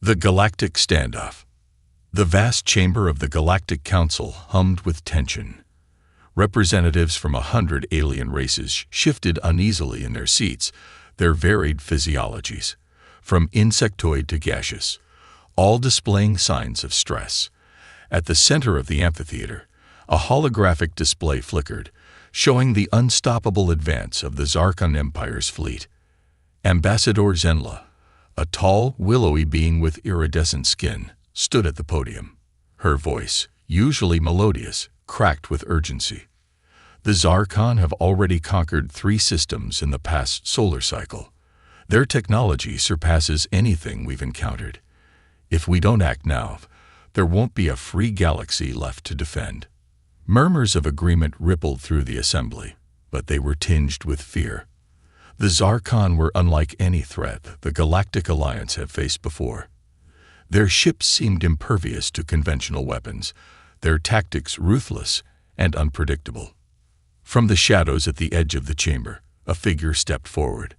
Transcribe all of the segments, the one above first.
The Galactic Standoff. The vast chamber of the Galactic Council hummed with tension. Representatives from 100 alien races shifted uneasily in their seats, their varied physiologies, from insectoid to gaseous, all displaying signs of stress. At the center of the amphitheater, a holographic display flickered, showing the unstoppable advance of the Zarkon Empire's fleet. Ambassador Zenla, a tall, willowy being with iridescent skin, stood at the podium. Her voice, usually melodious, cracked with urgency. The Zarkon have already conquered 3 systems in the past solar cycle. Their technology surpasses anything we've encountered. If we don't act now, there won't be a free galaxy left to defend. Murmurs of agreement rippled through the assembly, but they were tinged with fear. The Zarkon were unlike any threat the Galactic Alliance had faced before. Their ships seemed impervious to conventional weapons, their tactics ruthless and unpredictable. From the shadows at the edge of the chamber, a figure stepped forward.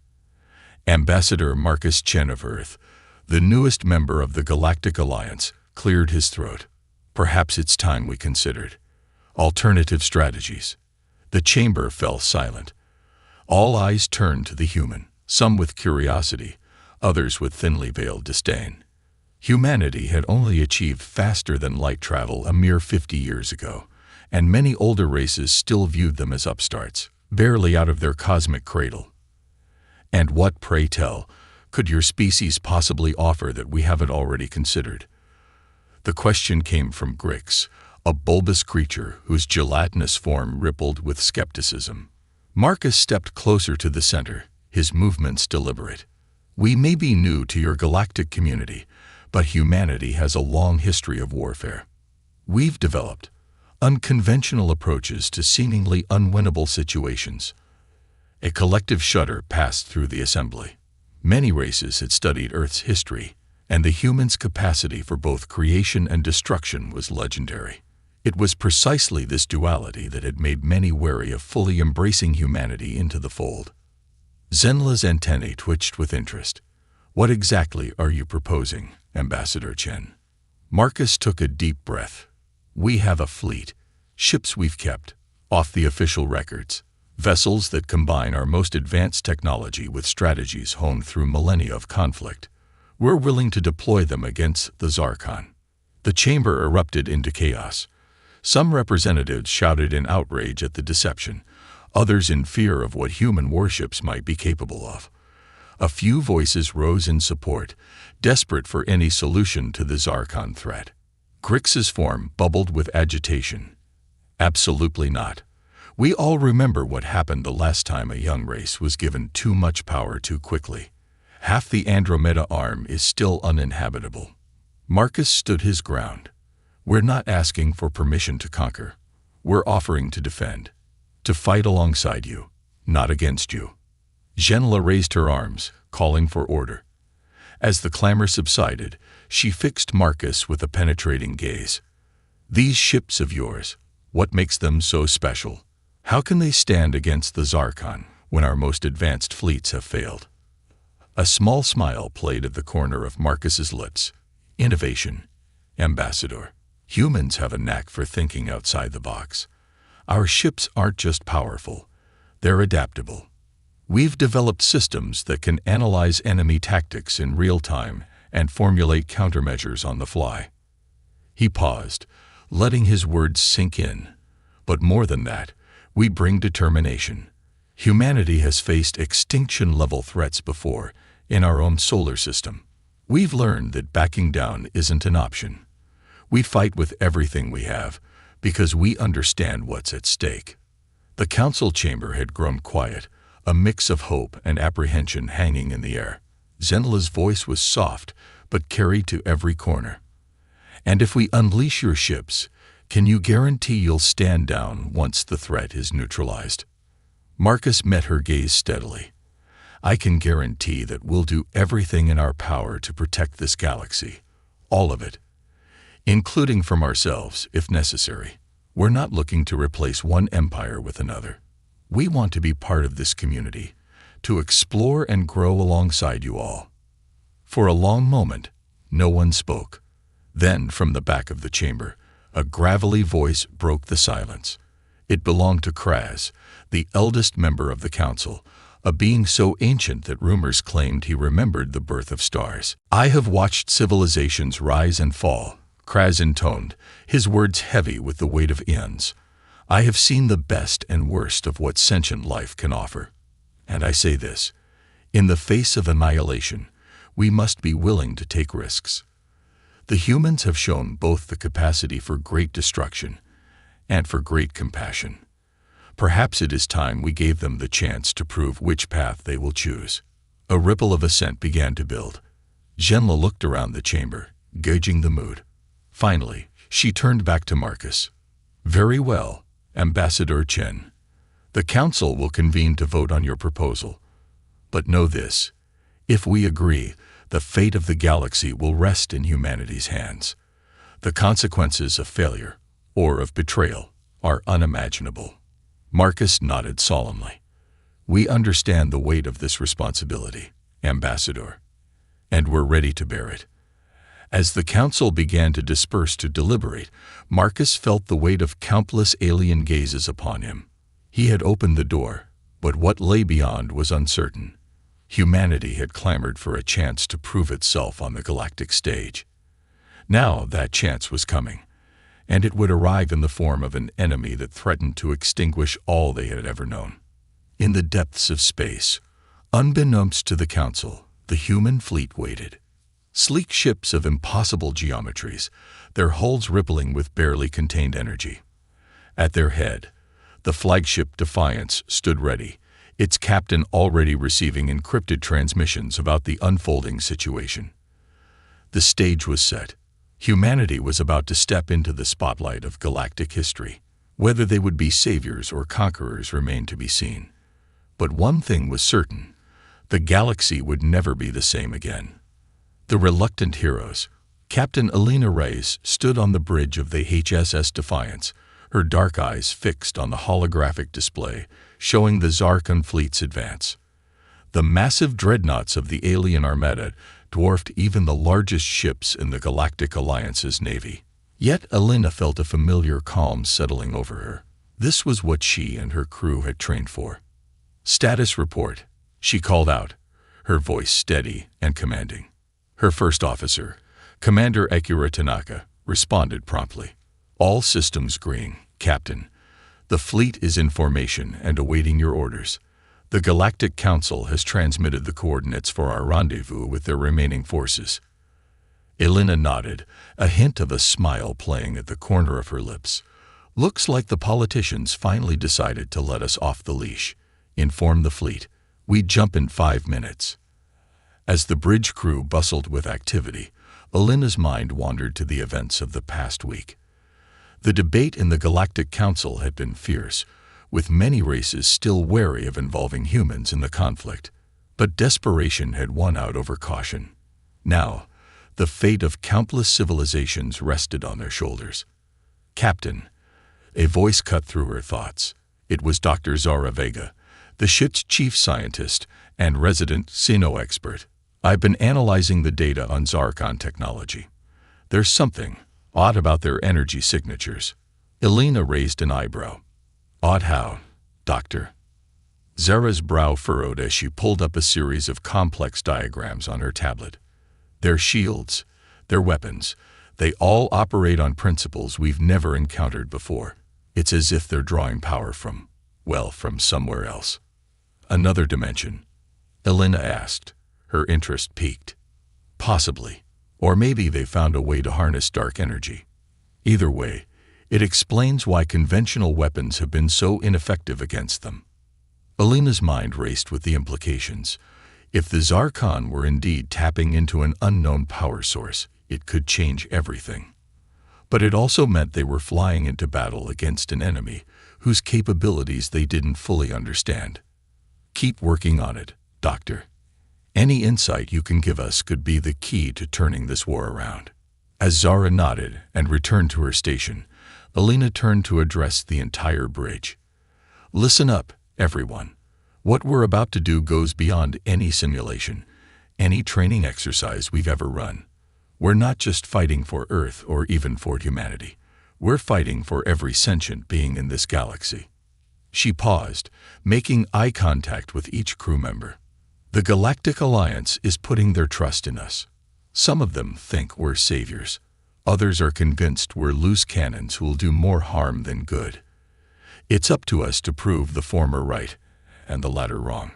Ambassador Marcus Chen of Earth, the newest member of the Galactic Alliance, cleared his throat. Perhaps it's time we considered alternative strategies. The chamber fell silent. All eyes turned to the human, some with curiosity, others with thinly veiled disdain. Humanity had only achieved faster-than-light travel a mere 50 years ago, and many older races still viewed them as upstarts, barely out of their cosmic cradle. And what, pray tell, could your species possibly offer that we haven't already considered? The question came from Grix, a bulbous creature whose gelatinous form rippled with skepticism. Marcus stepped closer to the center, his movements deliberate. We may be new to your galactic community, but humanity has a long history of warfare. We've developed unconventional approaches to seemingly unwinnable situations. A collective shudder passed through the assembly. Many races had studied Earth's history, and the human's capacity for both creation and destruction was legendary. It was precisely this duality that had made many wary of fully embracing humanity into the fold. Zenla's antennae twitched with interest. What exactly are you proposing, Ambassador Chen? Marcus took a deep breath. We have a fleet, ships we've kept, off the official records, vessels that combine our most advanced technology with strategies honed through millennia of conflict. We're willing to deploy them against the Zarkon. The chamber erupted into chaos. Some representatives shouted in outrage at the deception, others in fear of what human warships might be capable of. A few voices rose in support, desperate for any solution to the Zarkon threat. Grix's form bubbled with agitation. Absolutely not. We all remember what happened the last time a young race was given too much power too quickly. Half the Andromeda arm is still uninhabitable. Marcus stood his ground. We're not asking for permission to conquer. We're offering to defend. To fight alongside you, not against you. Zenla raised her arms, calling for order. As the clamor subsided, she fixed Marcus with a penetrating gaze. These ships of yours, what makes them so special? How can they stand against the Zarkon when our most advanced fleets have failed? A small smile played at the corner of Marcus's lips. Innovation, Ambassador. Humans have a knack for thinking outside the box. Our ships aren't just powerful, they're adaptable. We've developed systems that can analyze enemy tactics in real time and formulate countermeasures on the fly. He paused, letting his words sink in. But more than that, we bring determination. Humanity has faced extinction-level threats before in our own solar system. We've learned that backing down isn't an option. We fight with everything we have because we understand what's at stake. The council chamber had grown quiet, a mix of hope and apprehension hanging in the air. Zenla's voice was soft, but carried to every corner. And if we unleash your ships, can you guarantee you'll stand down once the threat is neutralized? Marcus met her gaze steadily. I can guarantee that we'll do everything in our power to protect this galaxy. All of it. Including from ourselves, if necessary. We're not looking to replace one empire with another. We want to be part of this community, to explore and grow alongside you all. For a long moment, No one spoke. Then, from the back of the chamber, a gravelly voice broke the silence. It belonged to Kraz, the eldest member of the council, a being so ancient that rumors claimed he remembered the birth of stars. "I have watched civilizations rise and fall," Kraz intoned, his words heavy with the weight of eons. "I have seen the best and worst of what sentient life can offer. And I say this, in the face of annihilation, we must be willing to take risks. The humans have shown both the capacity for great destruction and for great compassion. Perhaps it is time we gave them the chance to prove which path they will choose." A ripple of assent began to build. Zhenla looked around the chamber, gauging the mood. Finally, she turned back to Marcus. "Very well, Ambassador Chen. The council will convene to vote on your proposal. But know this, if we agree, the fate of the galaxy will rest in humanity's hands. The consequences of failure, or of betrayal, are unimaginable." Marcus nodded solemnly. "We understand the weight of this responsibility, Ambassador, and we're ready to bear it." As the council began to disperse to deliberate, Marcus felt the weight of countless alien gazes upon him. He had opened the door, but what lay beyond was uncertain. Humanity had clamored for a chance to prove itself on the galactic stage. Now that chance was coming, and it would arrive in the form of an enemy that threatened to extinguish all they had ever known. In the depths of space, unbeknownst to the council, the human fleet waited. Sleek ships of impossible geometries, their hulls rippling with barely contained energy. At their head, the flagship Defiance stood ready, its captain already receiving encrypted transmissions about the unfolding situation. The stage was set. Humanity was about to step into the spotlight of galactic history. Whether they would be saviors or conquerors remained to be seen. But one thing was certain, the galaxy would never be the same again. The reluctant heroes, Captain Elena Reyes, stood on the bridge of the HSS Defiance, her dark eyes fixed on the holographic display, showing the Zarkon fleet's advance. The massive dreadnoughts of the alien armada dwarfed even the largest ships in the Galactic Alliance's navy. Yet Elena felt a familiar calm settling over her. This was what she and her crew had trained for. "Status report," she called out, her voice steady and commanding. Her first officer, Commander Akira Tanaka, responded promptly. "All systems green, Captain. The fleet is in formation and awaiting your orders. The Galactic Council has transmitted the coordinates for our rendezvous with their remaining forces." Elena nodded, a hint of a smile playing at the corner of her lips. "Looks like the politicians finally decided to let us off the leash. Inform the fleet. We jump in 5 minutes." As the bridge crew bustled with activity, Elena's mind wandered to the events of the past week. The debate in the Galactic Council had been fierce, with many races still wary of involving humans in the conflict. But desperation had won out over caution. Now, the fate of countless civilizations rested on their shoulders. "Captain," a voice cut through her thoughts. It was Dr. Zara Vega, the ship's chief scientist and resident Sino expert. "I've been analyzing the data on Zarkon technology. There's something odd about their energy signatures." Elena raised an eyebrow. "Odd how, Doctor?" Zara's brow furrowed as she pulled up a series of complex diagrams on her tablet. "Their shields, their weapons, they all operate on principles we've never encountered before. It's as if they're drawing power from somewhere else." "Another dimension?" Elena asked, her interest piqued. "Possibly. Or maybe they found a way to harness dark energy. Either way, it explains why conventional weapons have been so ineffective against them." Elena's mind raced with the implications. If the Zarkon were indeed tapping into an unknown power source, it could change everything. But it also meant they were flying into battle against an enemy whose capabilities they didn't fully understand. "Keep working on it, Doctor. Any insight you can give us could be the key to turning this war around." As Zara nodded and returned to her station, Elena turned to address the entire bridge. "Listen up, everyone. What we're about to do goes beyond any simulation, any training exercise we've ever run. We're not just fighting for Earth or even for humanity. We're fighting for every sentient being in this galaxy." She paused, making eye contact with each crew member. "The Galactic Alliance is putting their trust in us. Some of them think we're saviors. Others are convinced we're loose cannons who'll do more harm than good. It's up to us to prove the former right and the latter wrong."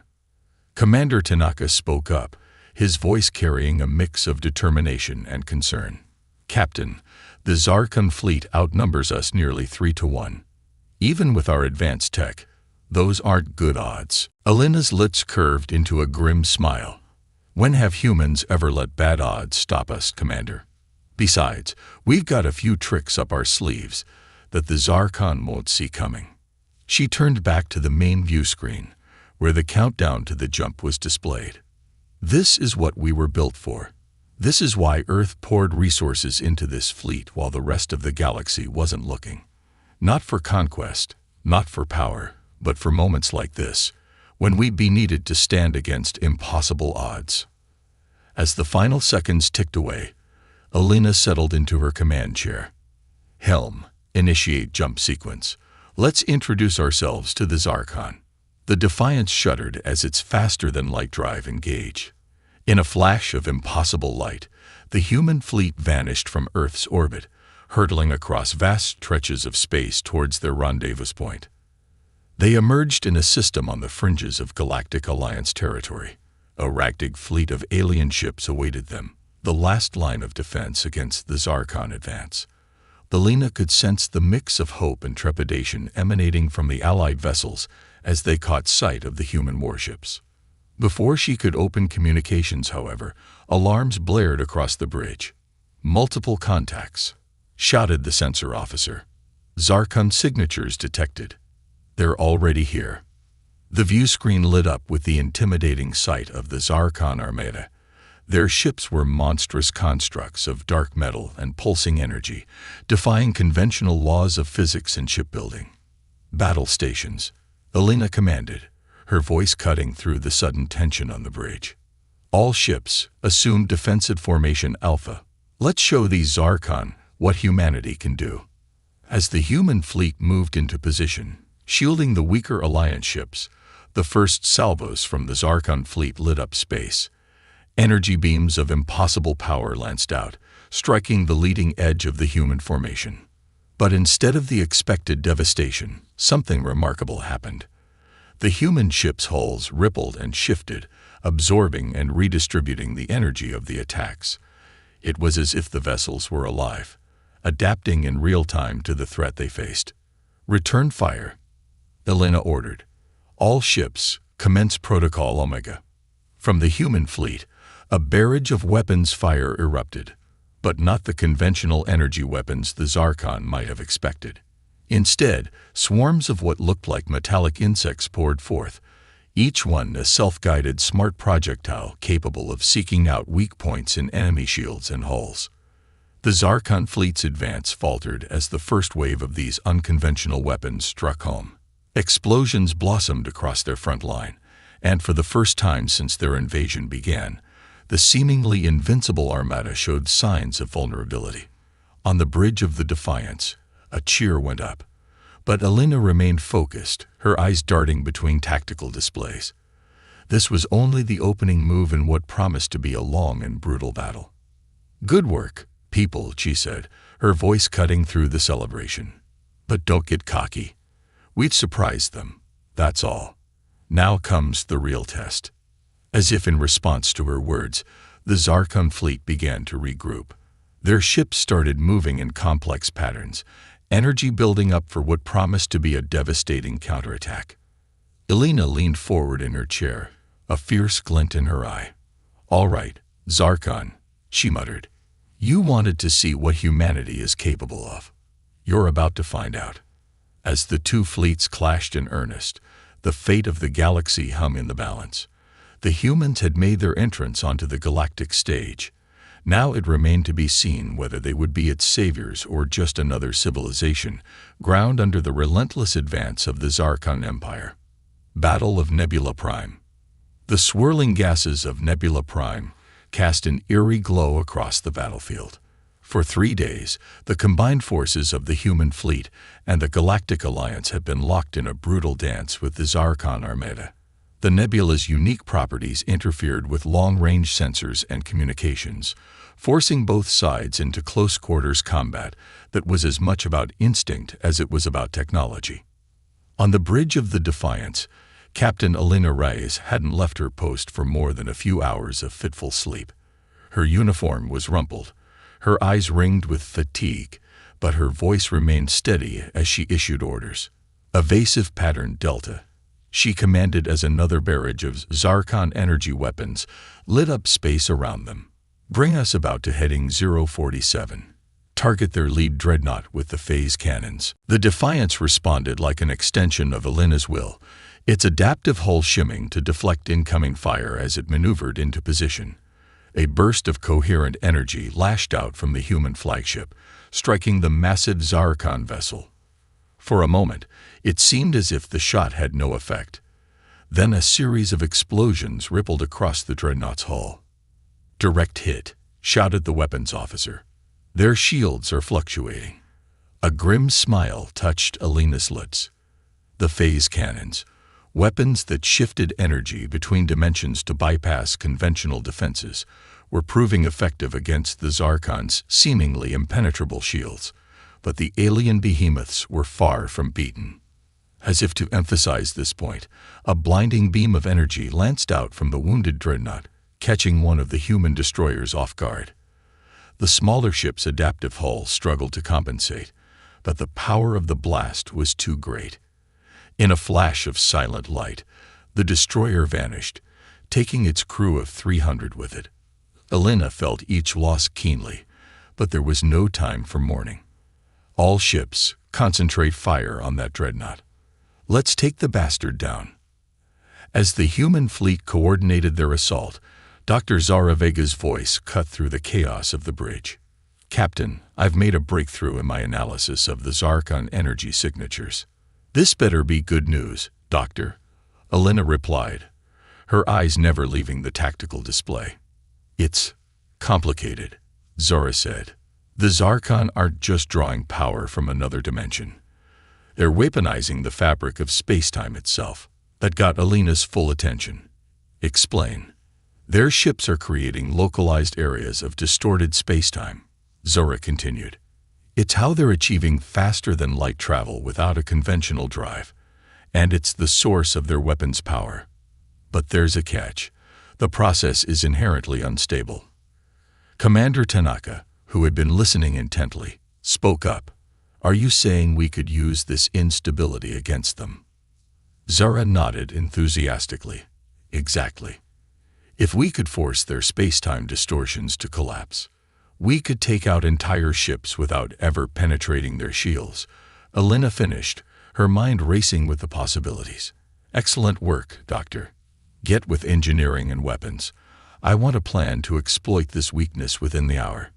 Commander Tanaka spoke up, his voice carrying a mix of determination and concern. "Captain, the Zarkon fleet outnumbers us nearly 3-1. Even with our advanced tech, those aren't good odds." Alina's lips curved into a grim smile. "When have humans ever let bad odds stop us, Commander? Besides, we've got a few tricks up our sleeves that the Zarkon won't see coming." She turned back to the main view screen, where the countdown to the jump was displayed. "This is what we were built for. This is why Earth poured resources into this fleet while the rest of the galaxy wasn't looking. Not for conquest, not for power, but for moments like this, when we'd be needed to stand against impossible odds." As the final seconds ticked away, Alina settled into her command chair. "Helm, initiate jump sequence. Let's introduce ourselves to the Zarkon." The Defiance shuddered as its faster-than-light drive engaged. In a flash of impossible light, the human fleet vanished from Earth's orbit, hurtling across vast stretches of space towards their rendezvous point. They emerged in a system on the fringes of Galactic Alliance territory. A ragtag fleet of alien ships awaited them, the last line of defense against the Zarkon advance. Alina could sense the mix of hope and trepidation emanating from the Allied vessels as they caught sight of the human warships. Before she could open communications, however, alarms blared across the bridge. "Multiple contacts," shouted the sensor officer. "Zarkon signatures detected. They're already here." The view screen lit up with the intimidating sight of the Zarkon Armada. Their ships were monstrous constructs of dark metal and pulsing energy, defying conventional laws of physics and shipbuilding. "Battle stations," Alina commanded, her voice cutting through the sudden tension on the bridge. "All ships, assume defensive formation Alpha. Let's show these Zarkon what humanity can do." As the human fleet moved into position, shielding the weaker Alliance ships, the first salvos from the Zarkon fleet lit up space. Energy beams of impossible power lanced out, striking the leading edge of the human formation. But instead of the expected devastation, something remarkable happened. The human ships' hulls rippled and shifted, absorbing and redistributing the energy of the attacks. It was as if the vessels were alive, adapting in real time to the threat they faced. "Return fire," Alina ordered. "All ships, commence Protocol Omega." From the human fleet, a barrage of weapons fire erupted, but not the conventional energy weapons the Zarkon might have expected. Instead, swarms of what looked like metallic insects poured forth, each one a self-guided smart projectile capable of seeking out weak points in enemy shields and hulls. The Zarkon fleet's advance faltered as the first wave of these unconventional weapons struck home. Explosions blossomed across their front line, and for the first time since their invasion began, the seemingly invincible armada showed signs of vulnerability. On the bridge of the Defiance, a cheer went up, but Alina remained focused, her eyes darting between tactical displays. This was only the opening move in what promised to be a long and brutal battle. "Good work, people," she said, her voice cutting through the celebration. "But don't get cocky. We've surprised them, that's all. Now comes the real test." As if in response to her words, the Zarkon fleet began to regroup. Their ships started moving in complex patterns, energy building up for what promised to be a devastating counterattack. Alina leaned forward in her chair, a fierce glint in her eye. "All right, Zarkon," she muttered. "You wanted to see what humanity is capable of. You're about to find out." As the two fleets clashed in earnest, the fate of the galaxy hung in the balance. The humans had made their entrance onto the galactic stage. Now it remained to be seen whether they would be its saviors or just another civilization, ground under the relentless advance of the Zarkon Empire. Battle of Nebula Prime. The swirling gases of Nebula Prime, cast an eerie glow across the battlefield. For 3 days, the combined forces of the human fleet and the Galactic Alliance had been locked in a brutal dance with the Zarkon Armada. The nebula's unique properties interfered with long-range sensors and communications, forcing both sides into close-quarters combat that was as much about instinct as it was about technology. On the bridge of the Defiance, Captain Alina Reyes hadn't left her post for more than a few hours of fitful sleep. Her uniform was rumpled, her eyes ringed with fatigue, but her voice remained steady as she issued orders. Evasive pattern Delta. She commanded as another barrage of Zarkon energy weapons lit up space around them. Bring us about to heading 047. Target their lead dreadnought with the phase cannons. The Defiance responded like an extension of Alina's will, its adaptive hull shimming to deflect incoming fire as it maneuvered into position. A burst of coherent energy lashed out from the human flagship, striking the massive Zarkon vessel. For a moment, it seemed as if the shot had no effect. Then a series of explosions rippled across the dreadnought's hull. "Direct hit," shouted the weapons officer. "Their shields are fluctuating." A grim smile touched Alina's lips. The phase cannons, weapons that shifted energy between dimensions to bypass conventional defenses, were proving effective against the Zarkon's seemingly impenetrable shields, but the alien behemoths were far from beaten. As if to emphasize this point, a blinding beam of energy lanced out from the wounded dreadnought, catching one of the human destroyers off guard. The smaller ship's adaptive hull struggled to compensate, but the power of the blast was too great. In a flash of silent light, the destroyer vanished, taking its crew of 300 with it. Alina felt each loss keenly, but there was no time for mourning. All ships, concentrate fire on that dreadnought. Let's take the bastard down. As the human fleet coordinated their assault, Dr. Zara Vega's voice cut through the chaos of the bridge. "Captain, I've made a breakthrough in my analysis of the Zarkon energy signatures." "This better be good news, Doctor," Alina replied, her eyes never leaving the tactical display. "It's complicated," Zara said. "The Zarkon aren't just drawing power from another dimension. They're weaponizing the fabric of space-time itself." That got Alina's full attention. "Explain." "Their ships are creating localized areas of distorted space-time," Zora continued. "It's how they're achieving faster-than-light travel without a conventional drive, and it's the source of their weapons' power. But there's a catch. The process is inherently unstable." Commander Tanaka, who had been listening intently, spoke up. "Are you saying we could use this instability against them?" Zara nodded enthusiastically. "Exactly. If we could force their space-time distortions to collapse, we could take out entire ships without ever penetrating their shields." Alina finished, her mind racing with the possibilities. "Excellent work, Doctor. Get with engineering and weapons. I want a plan to exploit this weakness within the hour."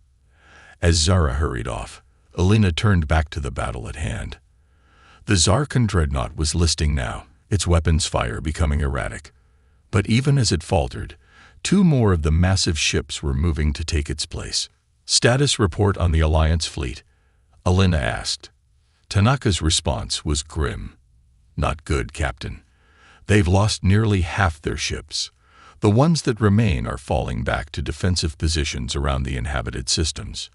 As Zara hurried off, Alina turned back to the battle at hand. The Zarkon dreadnought was listing now, its weapons fire becoming erratic. But even as it faltered, 2 more of the massive ships were moving to take its place. "Status report on the Alliance fleet?" Alina asked. Tanaka's response was grim. "Not good, Captain. They've lost nearly half their ships. The ones that remain are falling back to defensive positions around the inhabited systems."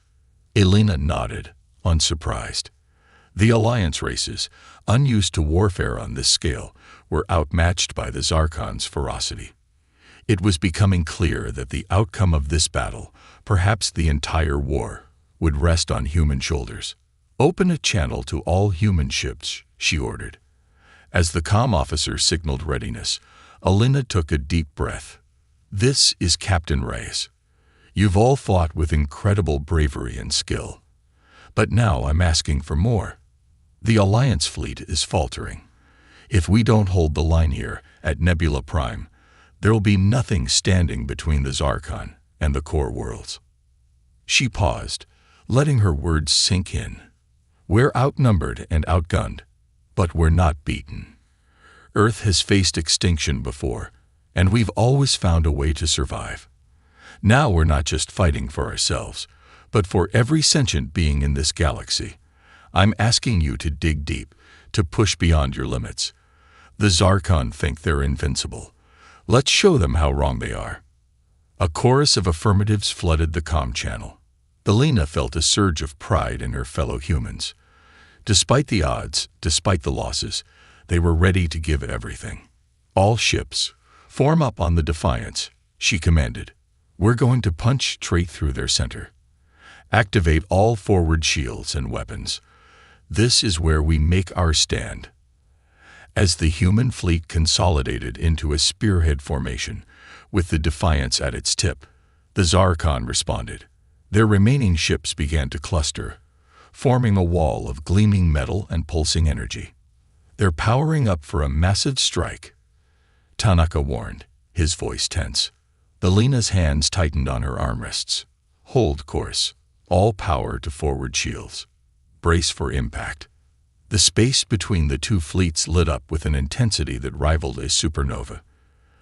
Alina nodded, unsurprised. The Alliance races, unused to warfare on this scale, were outmatched by the Zarkon's ferocity. It was becoming clear that the outcome of this battle, perhaps the entire war, would rest on human shoulders. "Open a channel to all human ships," she ordered. As the comm officer signaled readiness, Alina took a deep breath. "This is Captain Reyes. You've all fought with incredible bravery and skill. But now I'm asking for more. The Alliance fleet is faltering. If we don't hold the line here, at Nebula Prime, there'll be nothing standing between the Zarkon and the core worlds." She paused, letting her words sink in. "We're outnumbered and outgunned, but we're not beaten. Earth has faced extinction before, and we've always found a way to survive. Now we're not just fighting for ourselves, but for every sentient being in this galaxy. I'm asking you to dig deep, to push beyond your limits. The Zarkon think they're invincible. Let's show them how wrong they are." A chorus of affirmatives flooded the comm channel. Elena felt a surge of pride in her fellow humans. Despite the odds, despite the losses, they were ready to give everything. "All ships, form up on the Defiance," she commanded. "We're going to punch straight through their center. Activate all forward shields and weapons. This is where we make our stand." As the human fleet consolidated into a spearhead formation, with the Defiance at its tip, the Zarkon responded. Their remaining ships began to cluster, forming a wall of gleaming metal and pulsing energy. "They're powering up for a massive strike," Tanaka warned, his voice tense. Elena's hands tightened on her armrests. "Hold course. All power to forward shields. Brace for impact." The space between the two fleets lit up with an intensity that rivaled a supernova.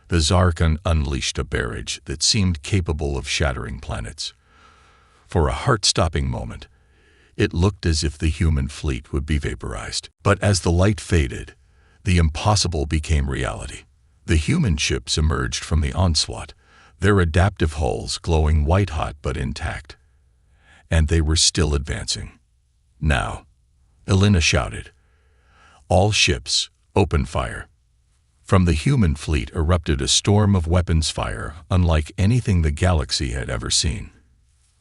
The Zarkon unleashed a barrage that seemed capable of shattering planets. For a heart-stopping moment, it looked as if the human fleet would be vaporized. But as the light faded, the impossible became reality. The human ships emerged from the onslaught, their adaptive hulls glowing white-hot but intact. And they were still advancing. "Now," Elena shouted. "All ships, open fire." From the human fleet erupted a storm of weapons fire unlike anything the galaxy had ever seen.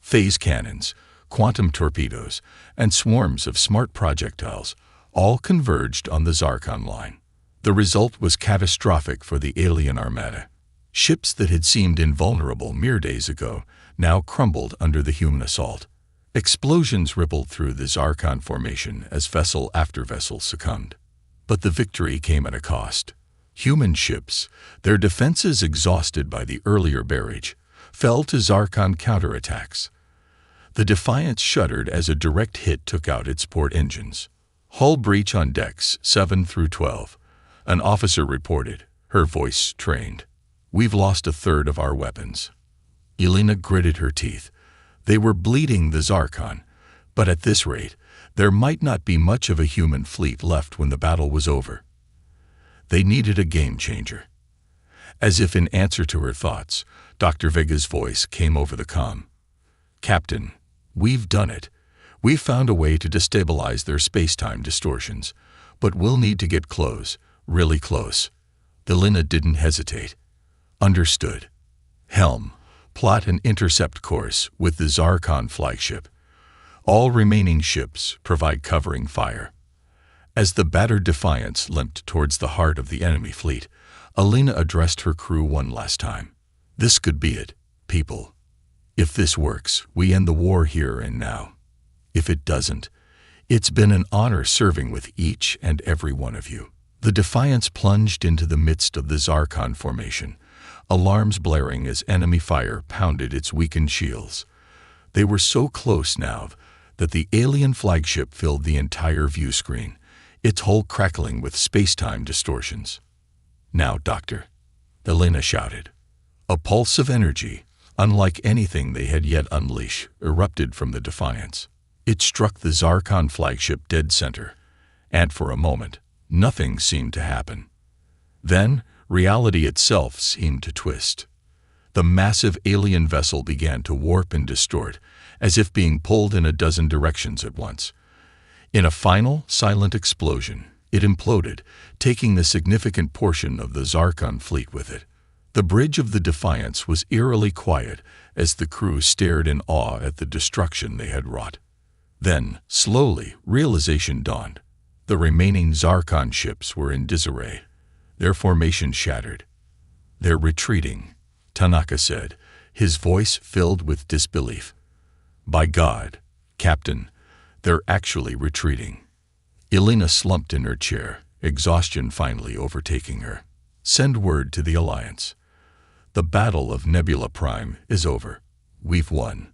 Phase cannons, quantum torpedoes, and swarms of smart projectiles all converged on the Zarkon line. The result was catastrophic for the alien armada. Ships that had seemed invulnerable mere days ago now crumbled under the human assault. Explosions rippled through the Zarkon formation as vessel after vessel succumbed. But the victory came at a cost. Human ships, their defenses exhausted by the earlier barrage, fell to Zarkon counterattacks. The Defiance shuddered as a direct hit took out its port engines. "Hull breach on decks 7 through 12, an officer reported, her voice strained. "We've lost a third of our weapons." Elena gritted her teeth. They were bleeding the Zarkon, but at this rate, there might not be much of a human fleet left when the battle was over. They needed a game-changer. As if in answer to her thoughts, Dr. Vega's voice came over the comm. "Captain, we've done it. We've found a way to destabilize their space-time distortions, but we'll need to get close, really close." Elena didn't hesitate. "Understood. Helm, plot an intercept course with the Zarkon flagship. All remaining ships provide covering fire." As the battered Defiance limped towards the heart of the enemy fleet, Elena addressed her crew one last time. "This could be it, people. If this works, we end the war here and now. If it doesn't, it's been an honor serving with each and every one of you." The Defiance plunged into the midst of the Zarkon formation, alarms blaring as enemy fire pounded its weakened shields. They were so close now that the alien flagship filled the entire view screen, its hull crackling with space-time distortions. "Now, Doctor," Elena shouted. A pulse of energy, unlike anything they had yet unleashed, erupted from the Defiance. It struck the Zarkon flagship dead center, and for a moment, nothing seemed to happen. Then, reality itself seemed to twist. The massive alien vessel began to warp and distort, as if being pulled in a dozen directions at once. In a final, silent explosion, it imploded, taking the significant portion of the Zarkon fleet with it. The bridge of the Defiance was eerily quiet as the crew stared in awe at the destruction they had wrought. Then, slowly, realization dawned. The remaining Zarkon ships were in disarray, their formation shattered. "They're retreating," Tanaka said, his voice filled with disbelief. "By God, Captain, they're actually retreating." Elena slumped in her chair, exhaustion finally overtaking her. "Send word to the Alliance. The Battle of Nebula Prime is over. We've won."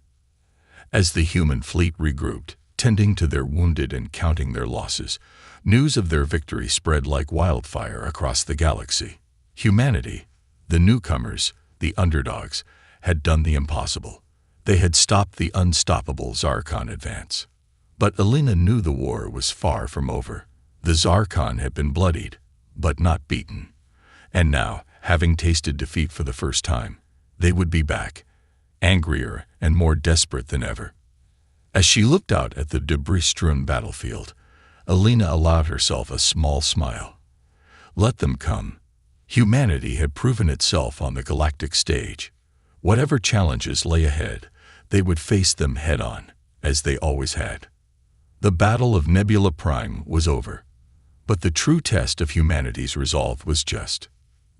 As the human fleet regrouped, tending to their wounded and counting their losses, news of their victory spread like wildfire across the galaxy. Humanity, the newcomers, the underdogs, had done the impossible. They had stopped the unstoppable Zarkon advance. But Alina knew the war was far from over. The Zarkon had been bloodied, but not beaten. And now, having tasted defeat for the first time, they would be back, angrier and more desperate than ever. As she looked out at the debris-strewn battlefield, Alina allowed herself a small smile. Let them come. Humanity had proven itself on the galactic stage. Whatever challenges lay ahead, they would face them head-on, as they always had. The Battle of Nebula Prime was over, but the true test of humanity's resolve was just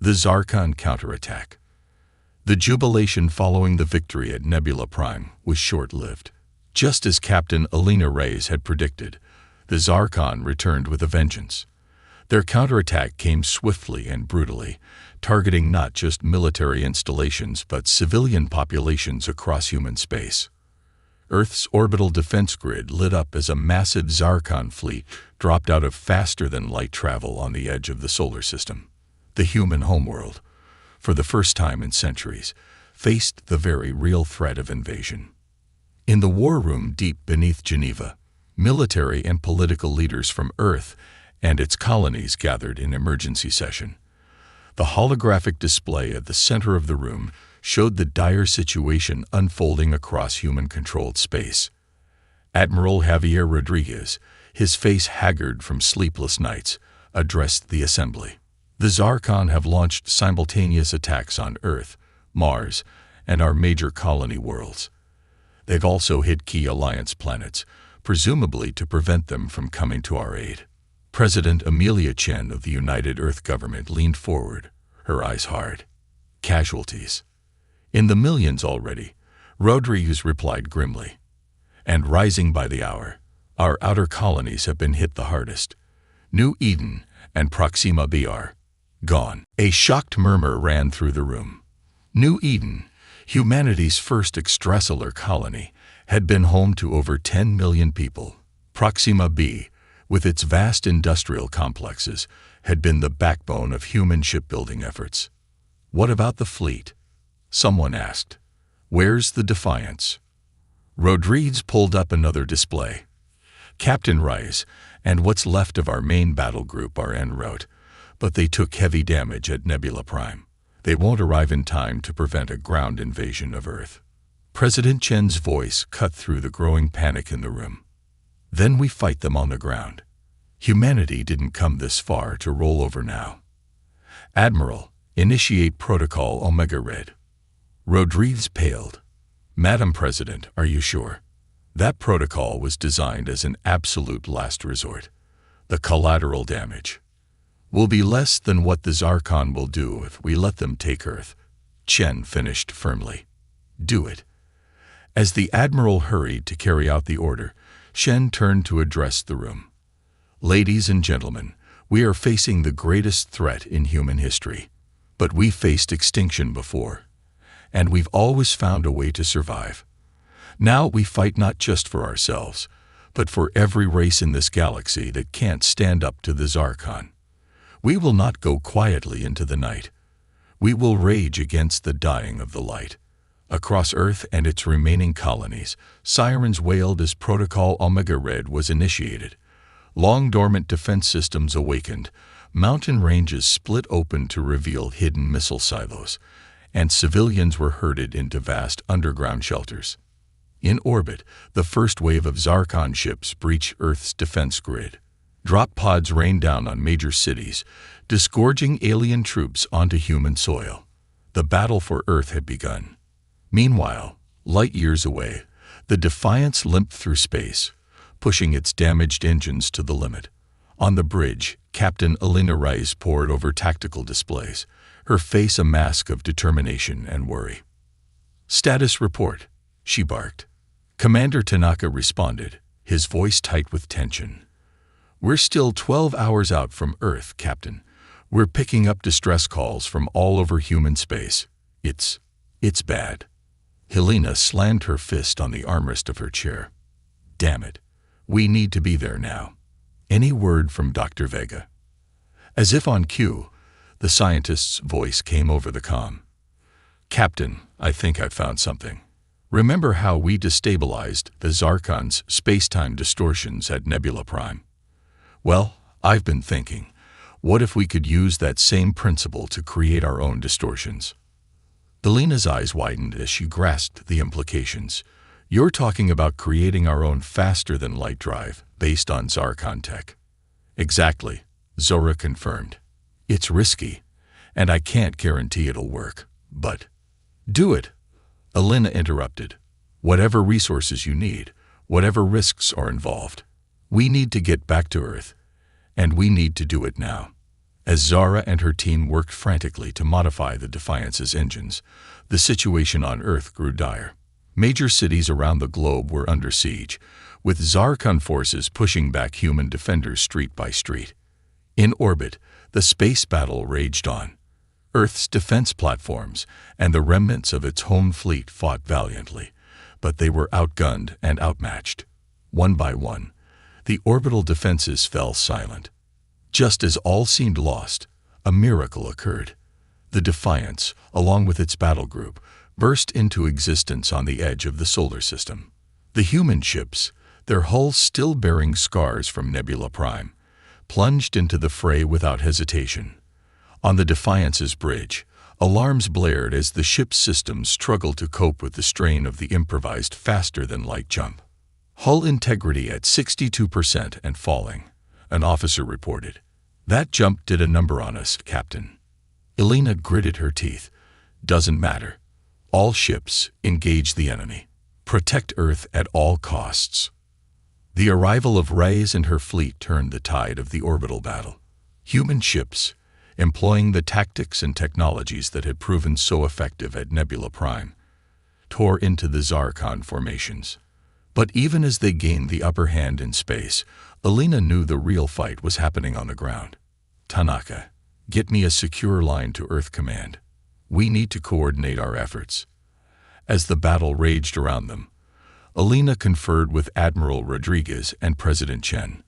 the Zarkon counterattack. The jubilation following the victory at Nebula Prime was short-lived. Just as Captain Alina Reyes had predicted, the Zarkon returned with a vengeance. Their counterattack came swiftly and brutally, targeting not just military installations but civilian populations across human space. Earth's orbital defense grid lit up as a massive Zarkon fleet dropped out of faster-than-light travel on the edge of the solar system. The human homeworld, for the first time in centuries, faced the very real threat of invasion. In the war room deep beneath Geneva, military and political leaders from Earth and its colonies gathered in emergency session. The holographic display at the center of the room showed the dire situation unfolding across human-controlled space. Admiral Javier Rodriguez, his face haggard from sleepless nights, addressed the assembly. The Zarkon have launched simultaneous attacks on Earth, Mars, and our major colony worlds. They've also hit key alliance planets, presumably to prevent them from coming to our aid. President Amelia Chen of the United Earth Government leaned forward, her eyes hard. Casualties. In the millions already, Rodriguez replied grimly. And rising by the hour, our outer colonies have been hit the hardest. New Eden and Proxima BR. Gone. A shocked murmur ran through the room. New Eden, humanity's first extrasolar colony, had been home to over 10 million people. Proxima B, with its vast industrial complexes, had been the backbone of human shipbuilding efforts. What about the fleet? Someone asked. Where's the Defiance? Rodriguez pulled up another display. Captain Rice and what's left of our main battle group are en route, but they took heavy damage at Nebula Prime. They won't arrive in time to prevent a ground invasion of Earth. President Chen's voice cut through the growing panic in the room. Then we fight them on the ground. Humanity didn't come this far to roll over now. Admiral, initiate Protocol Omega Red. Rodriguez paled. Madam President, are you sure? That protocol was designed as an absolute last resort. The collateral damage will be less than what the Zarkon will do if we let them take Earth. Chen finished firmly. Do it. As the Admiral hurried to carry out the order, Shen turned to address the room. Ladies and gentlemen, we are facing the greatest threat in human history. But we've faced extinction before, and we've always found a way to survive. Now we fight not just for ourselves, but for every race in this galaxy that can't stand up to the Zarkon. We will not go quietly into the night. We will rage against the dying of the light. Across Earth and its remaining colonies, sirens wailed as Protocol Omega Red was initiated. Long-dormant defense systems awakened, mountain ranges split open to reveal hidden missile silos, and civilians were herded into vast underground shelters. In orbit, the first wave of Zarkon ships breached Earth's defense grid. Drop pods rained down on major cities, disgorging alien troops onto human soil. The battle for Earth had begun. Meanwhile, light years away, the Defiance limped through space, pushing its damaged engines to the limit. On the bridge, Captain Alina Rice pored over tactical displays, her face a mask of determination and worry. Status report, she barked. Commander Tanaka responded, his voice tight with tension. We're still 12 hours out from Earth, Captain. We're picking up distress calls from all over human space. It's bad. Helena slammed her fist on the armrest of her chair. Damn it. We need to be there now. Any word from Dr. Vega? As if on cue, the scientist's voice came over the comm. Captain, I think I found something. Remember how we destabilized the Zarkon's space-time distortions at Nebula Prime? Well, I've been thinking, what if we could use that same principle to create our own distortions? Alina's eyes widened as she grasped the implications. You're talking about creating our own faster-than-light drive based on Zarkon tech. Exactly, Zora confirmed. It's risky, and I can't guarantee it'll work, but... Do it, Alina interrupted. Whatever resources you need, whatever risks are involved. We need to get back to Earth, and we need to do it now. As Zara and her team worked frantically to modify the Defiance's engines, the situation on Earth grew dire. Major cities around the globe were under siege, with Zarkon forces pushing back human defenders street by street. In orbit, the space battle raged on. Earth's defense platforms and the remnants of its home fleet fought valiantly, but they were outgunned and outmatched. One by one, the orbital defenses fell silent. Just as all seemed lost, a miracle occurred. The Defiance, along with its battle group, burst into existence on the edge of the solar system. The human ships, their hulls still bearing scars from Nebula Prime, plunged into the fray without hesitation. On the Defiance's bridge, alarms blared as the ship's systems struggled to cope with the strain of the improvised faster-than-light jump. Hull integrity at 62% and falling, an officer reported. That jump did a number on us, Captain. Alina gritted her teeth. Doesn't matter. All ships, engage the enemy. Protect Earth at all costs. The arrival of Reyes and her fleet turned the tide of the orbital battle. Human ships, employing the tactics and technologies that had proven so effective at Nebula Prime, tore into the Zarkon formations. But even as they gained the upper hand in space, Alina knew the real fight was happening on the ground. Tanaka, get me a secure line to Earth Command. We need to coordinate our efforts. As the battle raged around them, Alina conferred with Admiral Rodriguez and President Chen.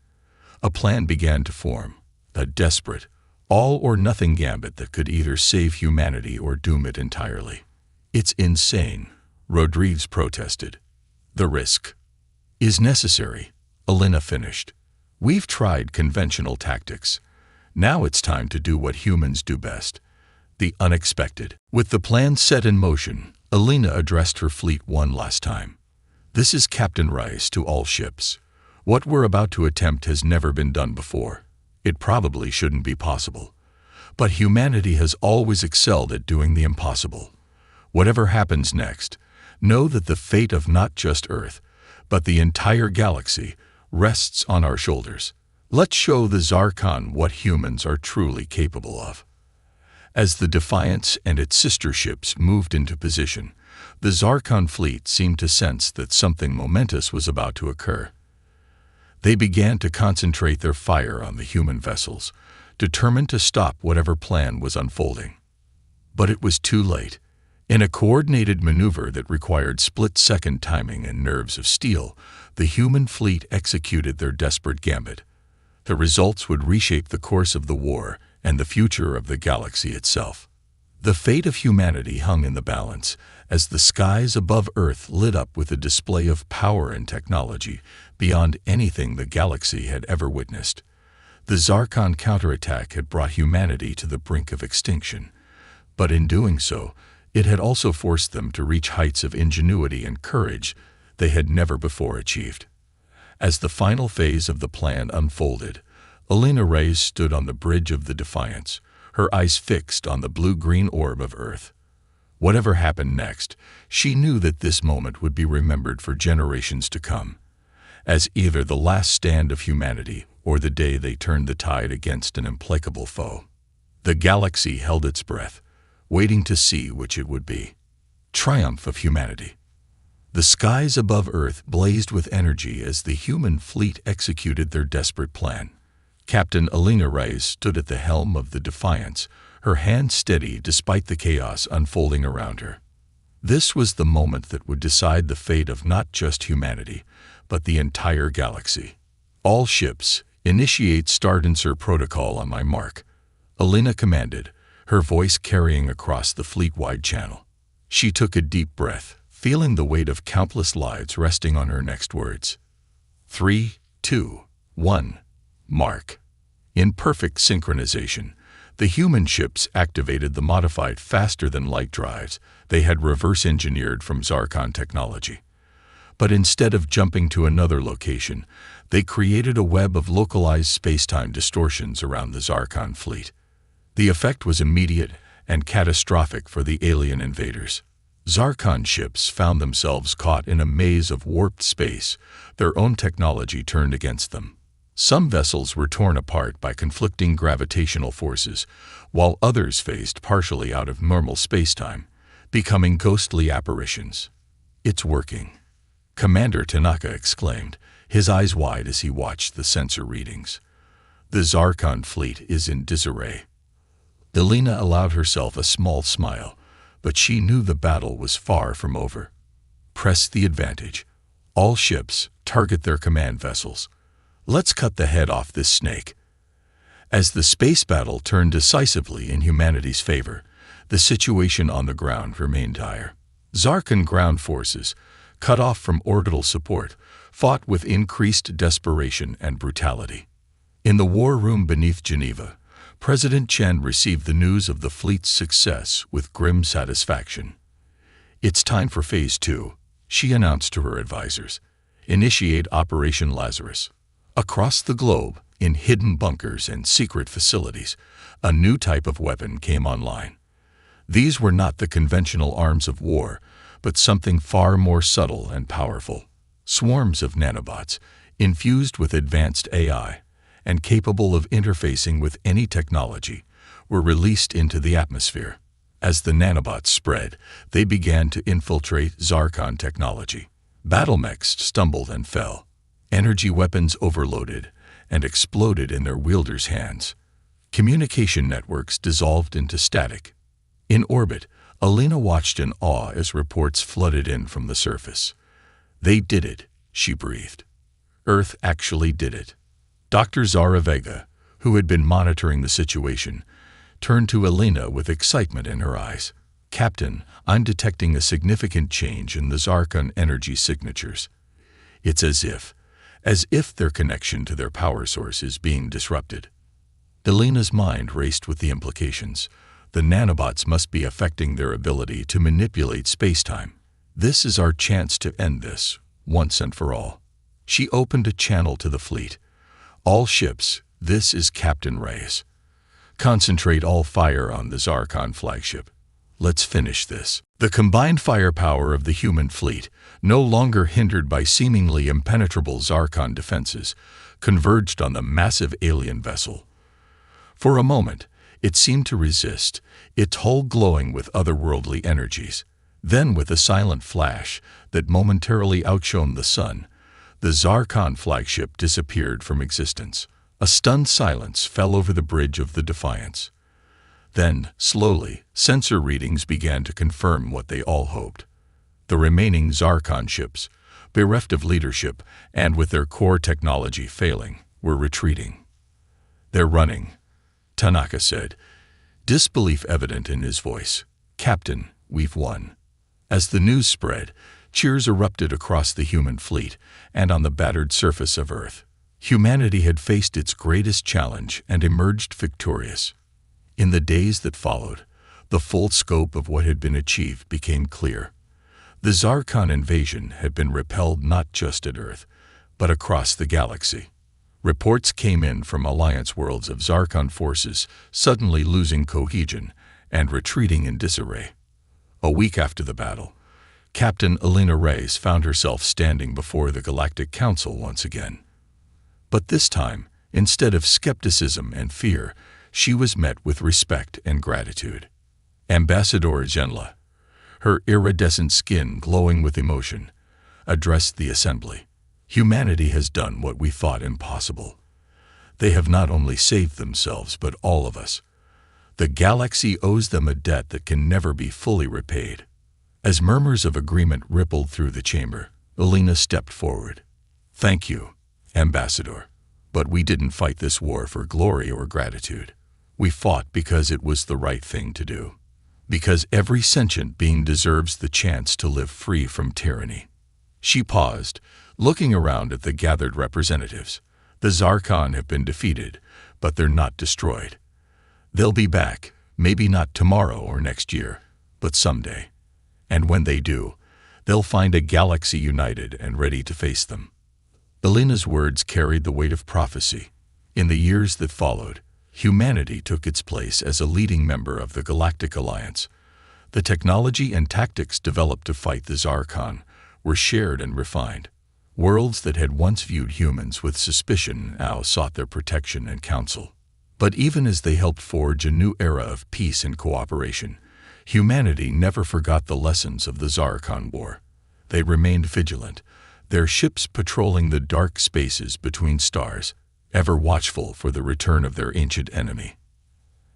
A plan began to form, a desperate, all-or-nothing gambit that could either save humanity or doom it entirely. It's insane, Rodriguez protested. The risk is necessary, Alina finished. We've tried conventional tactics. Now it's time to do what humans do best, the unexpected. With the plan set in motion, Alina addressed her fleet one last time. This is Captain Rice to all ships. What we're about to attempt has never been done before. It probably shouldn't be possible. But humanity has always excelled at doing the impossible. Whatever happens next, know that the fate of not just Earth, but the entire galaxy, rests on our shoulders. Let's show the Zarkon what humans are truly capable of. As the Defiance and its sister ships moved into position, the Zarkon fleet seemed to sense that something momentous was about to occur. They began to concentrate their fire on the human vessels, determined to stop whatever plan was unfolding. But it was too late. In a coordinated maneuver that required split-second timing and nerves of steel, the human fleet executed their desperate gambit. The results would reshape the course of the war and the future of the galaxy itself. The fate of humanity hung in the balance as the skies above Earth lit up with a display of power and technology beyond anything the galaxy had ever witnessed. The Zarkon counterattack had brought humanity to the brink of extinction, but in doing so, it had also forced them to reach heights of ingenuity and courage they had never before achieved. As the final phase of the plan unfolded, Alina Reyes stood on the bridge of the Defiance, her eyes fixed on the blue-green orb of Earth. Whatever happened next, she knew that this moment would be remembered for generations to come, as either the last stand of humanity or the day they turned the tide against an implacable foe. The galaxy held its breath, waiting to see which it would be. Triumph of humanity. The skies above Earth blazed with energy as the human fleet executed their desperate plan. Captain Alina Reyes stood at the helm of the Defiance, her hand steady despite the chaos unfolding around her. This was the moment that would decide the fate of not just humanity, but the entire galaxy. All ships, initiate start-insert protocol on my mark, Alina commanded, her voice carrying across the fleet-wide channel. She took a deep breath, feeling the weight of countless lives resting on her next words. 3, 2, 1. Mark. In perfect synchronization, the human ships activated the modified faster-than-light drives they had reverse-engineered from Zarkon technology. But instead of jumping to another location, they created a web of localized space-time distortions around the Zarkon fleet. The effect was immediate and catastrophic for the alien invaders. Zarkon ships found themselves caught in a maze of warped space, their own technology turned against them. Some vessels were torn apart by conflicting gravitational forces, while others phased partially out of normal space-time, becoming ghostly apparitions. "It's working," Commander Tanaka exclaimed, his eyes wide as he watched the sensor readings. "The Zarkon fleet is in disarray." Elena allowed herself a small smile, but she knew the battle was far from over. "Press the advantage. All ships, target their command vessels. Let's cut the head off this snake." As the space battle turned decisively in humanity's favor, the situation on the ground remained dire. Zarkon ground forces, cut off from orbital support, fought with increased desperation and brutality. In the war room beneath Geneva, President Chen received the news of the fleet's success with grim satisfaction. "It's time for Phase 2, she announced to her advisors. "Initiate Operation Lazarus." Across the globe, in hidden bunkers and secret facilities, a new type of weapon came online. These were not the conventional arms of war, but something far more subtle and powerful. Swarms of nanobots, infused with advanced AI, and capable of interfacing with any technology, were released into the atmosphere. As the nanobots spread, they began to infiltrate Zarkon technology. Battlemechs stumbled and fell. Energy weapons overloaded and exploded in their wielders' hands. Communication networks dissolved into static. In orbit, Elena watched in awe as reports flooded in from the surface. "They did it," she breathed. "Earth actually did it." Dr. Zara Vega, who had been monitoring the situation, turned to Elena with excitement in her eyes. "Captain, I'm detecting a significant change in the Zarkon energy signatures. It's as if their connection to their power source is being disrupted." Elena's mind raced with the implications. The nanobots must be affecting their ability to manipulate space-time. "This is our chance to end this, once and for all." She opened a channel to the fleet. "All ships, this is Captain Reyes. Concentrate all fire on the Zarkon flagship. Let's finish this." The combined firepower of the human fleet, no longer hindered by seemingly impenetrable Zarkon defenses, converged on the massive alien vessel. For a moment, it seemed to resist, its hull glowing with otherworldly energies. Then, with a silent flash that momentarily outshone the sun, the Zarkon flagship disappeared from existence. A stunned silence fell over the bridge of the Defiance. Then, slowly, sensor readings began to confirm what they all hoped. The remaining Zarkon ships, bereft of leadership and with their core technology failing, were retreating. "They're running," Tanaka said, disbelief evident in his voice. "Captain, we've won." As the news spread, cheers erupted across the human fleet and on the battered surface of Earth. Humanity had faced its greatest challenge and emerged victorious. In the days that followed, the full scope of what had been achieved became clear. The Zarkon invasion had been repelled not just at Earth, but across the galaxy. Reports came in from alliance worlds of Zarkon forces suddenly losing cohesion and retreating in disarray. A week after the battle, Captain Elena Reyes found herself standing before the Galactic Council once again. But this time, instead of skepticism and fear, she was met with respect and gratitude. Ambassador Genla, her iridescent skin glowing with emotion, addressed the assembly. "Humanity has done what we thought impossible. They have not only saved themselves but all of us. The galaxy owes them a debt that can never be fully repaid." As murmurs of agreement rippled through the chamber, Elena stepped forward. "Thank you, Ambassador, but we didn't fight this war for glory or gratitude. We fought because it was the right thing to do. Because every sentient being deserves the chance to live free from tyranny. She paused, looking around at the gathered representatives. The Zarkon have been defeated, but they're not destroyed. They'll be back, maybe not tomorrow or next year, but someday. And when they do, they'll find a galaxy united and ready to face them. Elena's words carried the weight of prophecy. In the years that followed, humanity took its place as a leading member of the Galactic Alliance. The technology and tactics developed to fight the Zarkon were shared and refined. Worlds that had once viewed humans with suspicion now sought their protection and counsel. But even as they helped forge a new era of peace and cooperation, humanity never forgot the lessons of the Zarkon War. They remained vigilant, their ships patrolling the dark spaces between stars, ever watchful for the return of their ancient enemy.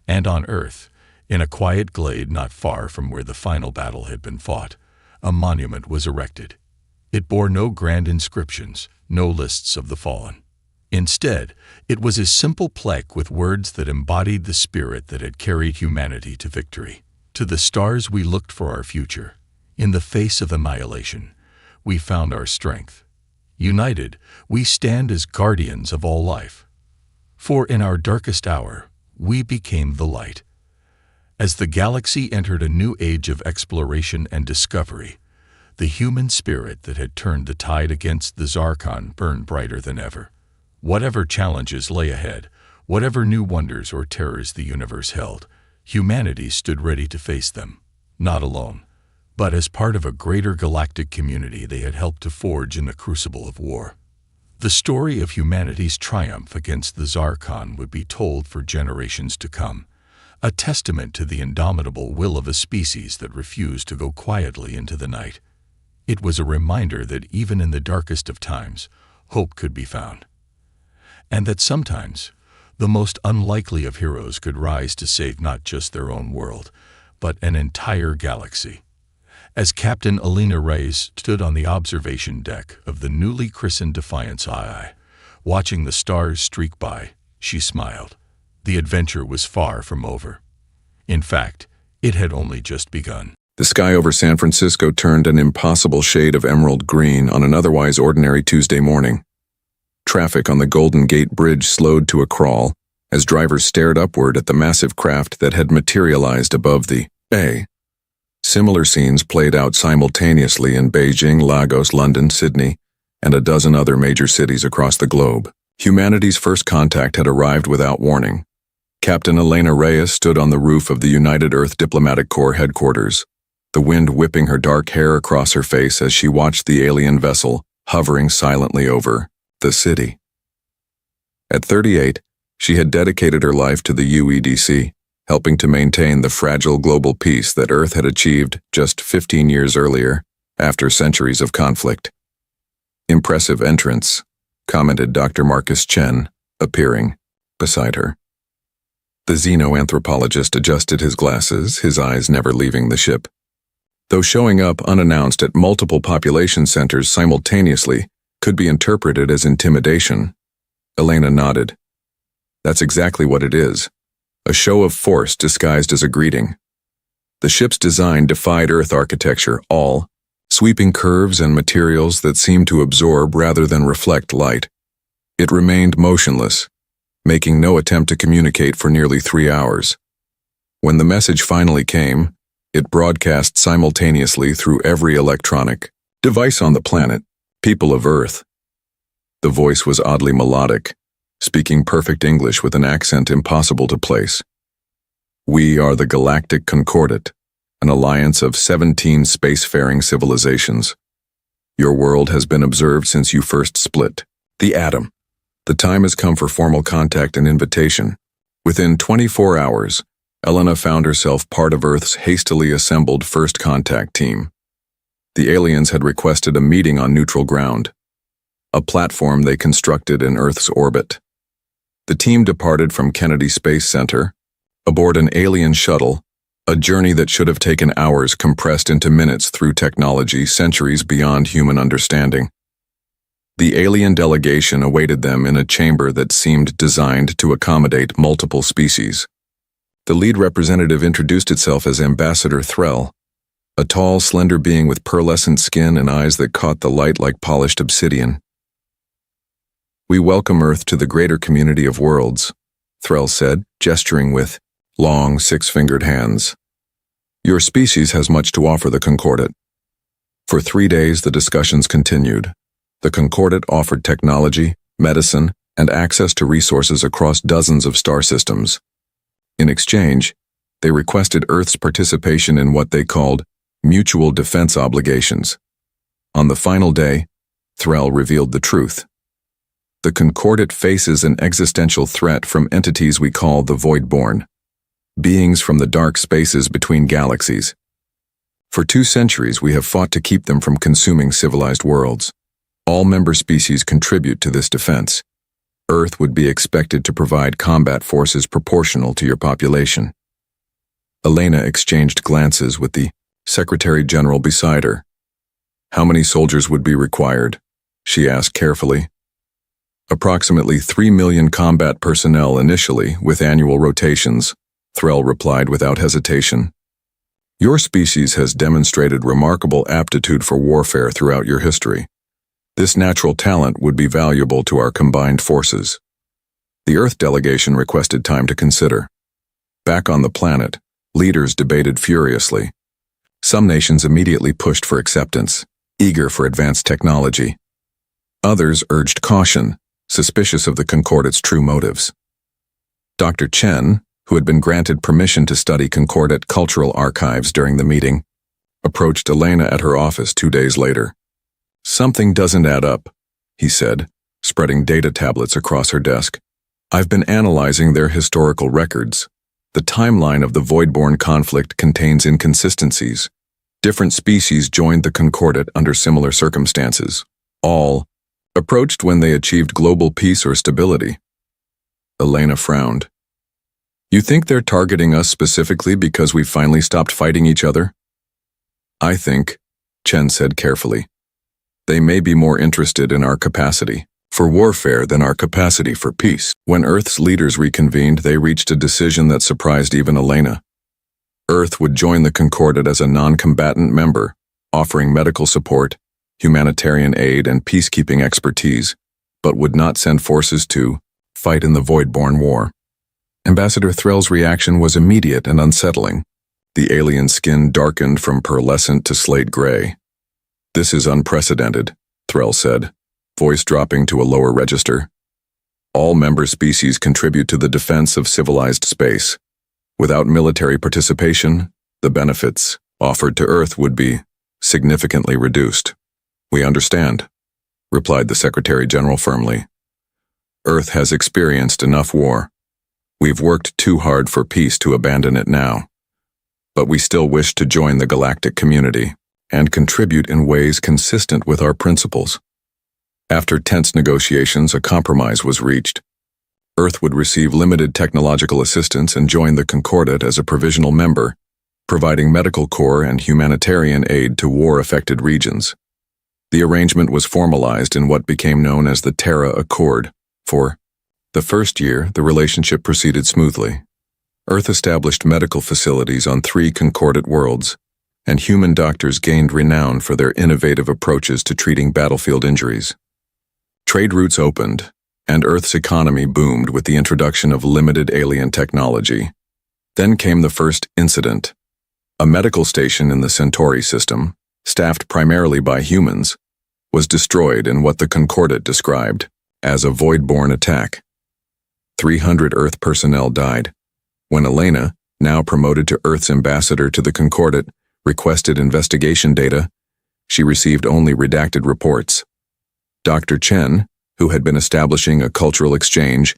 And on Earth, in a quiet glade not far from where the final battle had been fought, a monument was erected. It bore no grand inscriptions, no lists of the fallen. Instead, it was a simple plaque with words that embodied the spirit that had carried humanity to victory. To the stars we looked for our future. In the face of annihilation, we found our strength. United, we stand as guardians of all life. For in our darkest hour, we became the light. As the galaxy entered a new age of exploration and discovery, the human spirit that had turned the tide against the Zarkon burned brighter than ever. Whatever challenges lay ahead, whatever new wonders or terrors the universe held, humanity stood ready to face them, not alone, but as part of a greater galactic community they had helped to forge in the crucible of war. The story of humanity's triumph against the Zarkon would be told for generations to come, a testament to the indomitable will of a species that refused to go quietly into the night. It was a reminder that even in the darkest of times, hope could be found. And that sometimes, the most unlikely of heroes could rise to save not just their own world, but an entire galaxy. As Captain Elena Reyes stood on the observation deck of the newly christened Defiance II, watching the stars streak by, she smiled. The adventure was far from over. In fact, it had only just begun. The sky over San Francisco turned an impossible shade of emerald green on an otherwise ordinary Tuesday morning. Traffic on the Golden Gate Bridge slowed to a crawl as drivers stared upward at the massive craft that had materialized above the A. Similar scenes played out simultaneously in Beijing, Lagos, London, Sydney, and a dozen other major cities across the globe. Humanity's first contact had arrived without warning. Captain Elena Reyes stood on the roof of the United Earth Diplomatic Corps headquarters, the wind whipping her dark hair across her face as she watched the alien vessel hovering silently over the city. At 38, she had dedicated her life to the UEDC, helping to maintain the fragile global peace that Earth had achieved just 15 years earlier, after centuries of conflict. "Impressive entrance," commented Dr. Marcus Chen, appearing beside her. The xenoanthropologist adjusted his glasses, his eyes never leaving the ship. Though showing up unannounced at multiple population centers simultaneously could be interpreted as intimidation, Elena nodded. That's exactly what it is. A show of force disguised as a greeting. The ship's design defied Earth architecture, all sweeping curves and materials that seemed to absorb rather than reflect light. It remained motionless, making no attempt to communicate for nearly 3 hours. When the message finally came, it broadcast simultaneously through every electronic device on the planet. "People of Earth." The voice was oddly melodic, speaking perfect English with an accent impossible to place. "We are the Galactic Concordat, an alliance of 17 spacefaring civilizations. Your world has been observed since you first split the atom. The time has come for formal contact and invitation." Within 24 hours, Elena found herself part of Earth's hastily assembled first contact team. The aliens had requested a meeting on neutral ground, a platform they constructed in Earth's orbit. The team departed from Kennedy Space Center, aboard an alien shuttle, a journey that should have taken hours compressed into minutes through technology centuries beyond human understanding. The alien delegation awaited them in a chamber that seemed designed to accommodate multiple species. The lead representative introduced itself as Ambassador Threll, a tall, slender being with pearlescent skin and eyes that caught the light like polished obsidian. "We welcome Earth to the greater community of worlds," Threll said, gesturing with long, six-fingered hands. "Your species has much to offer the Concordat." For 3 days, the discussions continued. The Concordat offered technology, medicine, and access to resources across dozens of star systems. In exchange, they requested Earth's participation in what they called mutual defense obligations. On the final day, Threll revealed the truth. The Concordat faces an existential threat from entities we call the Voidborn, beings from the dark spaces between galaxies. For 2 centuries, we have fought to keep them from consuming civilized worlds. All member species contribute to this defense. Earth would be expected to provide combat forces proportional to your population. Elena exchanged glances with the Secretary General beside her. "How many soldiers would be required?" she asked carefully. "Approximately 3 million combat personnel initially, with annual rotations," Threll replied without hesitation. "Your species has demonstrated remarkable aptitude for warfare throughout your history. This natural talent would be valuable to our combined forces." The Earth delegation requested time to consider. Back on the planet, leaders debated furiously. Some nations immediately pushed for acceptance, eager for advanced technology. Others urged caution, suspicious of the Concordat's true motives. Dr. Chen, who had been granted permission to study Concordat cultural archives during the meeting, approached Elena at her office 2 days later. "Something doesn't add up," he said, spreading data tablets across her desk. "I've been analyzing their historical records. The timeline of the Voidborn conflict contains inconsistencies. Different species joined the Concordat under similar circumstances. All approached when they achieved global peace or stability." Elena frowned. "You think they're targeting us specifically because we finally stopped fighting each other?" "I think," Chen said carefully, "they may be more interested in our capacity for warfare than our capacity for peace." When Earth's leaders reconvened, they reached a decision that surprised even Elena. Earth would join the Concordat as a non-combatant member, offering medical support, humanitarian aid, and peacekeeping expertise, but would not send forces to fight in the Voidborn War. Ambassador Threll's reaction was immediate and unsettling. The alien skin darkened from pearlescent to slate gray. "This is unprecedented," Threll said, voice dropping to a lower register. "All member species contribute to the defense of civilized space. Without military participation, the benefits offered to Earth would be significantly reduced." "We understand," replied the Secretary General firmly. "Earth has experienced enough war. We've worked too hard for peace to abandon it now. But we still wish to join the galactic community and contribute in ways consistent with our principles." After tense negotiations, a compromise was reached. Earth would receive limited technological assistance and join the Concordat as a provisional member, providing medical corps and humanitarian aid to war-affected regions. The arrangement was formalized in what became known as the Terra Accord. For the first year, the relationship proceeded smoothly. Earth established medical facilities on 3 Concordat worlds, and human doctors gained renown for their innovative approaches to treating battlefield injuries. Trade routes opened, and Earth's economy boomed with the introduction of limited alien technology. Then came the first incident. A medical station in the Centauri system, staffed primarily by humans, was destroyed in what the Concordat described as a Voidborn attack. 300 Earth personnel died. When Elena, now promoted to Earth's ambassador to the Concordat, requested investigation data, she received only redacted reports. Dr. Chen, who had been establishing a cultural exchange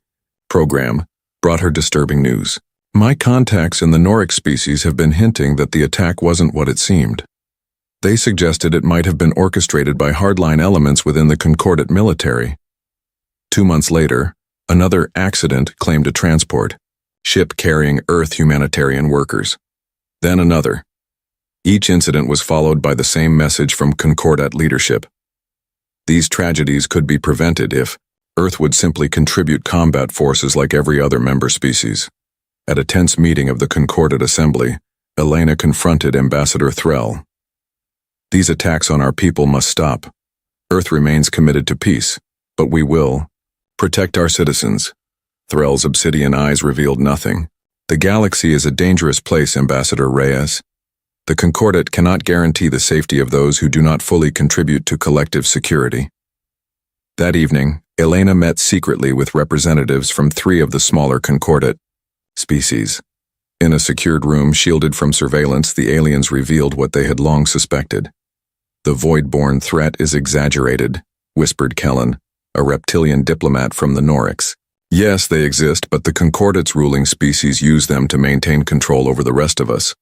program, brought her disturbing news. "My contacts in the Noric species have been hinting that the attack wasn't what it seemed. They suggested it might have been orchestrated by hardline elements within the Concordat military." 2 months later, another accident claimed a transport ship carrying Earth humanitarian workers. Then another. Each incident was followed by the same message from Concordat leadership. These tragedies could be prevented if Earth would simply contribute combat forces like every other member species. At a tense meeting of the Concordat Assembly, Elena confronted Ambassador Threll. "These attacks on our people must stop. Earth remains committed to peace, but we will protect our citizens." Threll's obsidian eyes revealed nothing. "The galaxy is a dangerous place, Ambassador Reyes. The Concordat cannot guarantee the safety of those who do not fully contribute to collective security." That evening, Elena met secretly with representatives from 3 of the smaller Concordat species. In a secured room shielded from surveillance, the aliens revealed what they had long suspected. "The void-born threat is exaggerated," whispered Kellen, a reptilian diplomat from the Norix. "Yes, they exist, but the Concordat's ruling species use them to maintain control over the rest of us.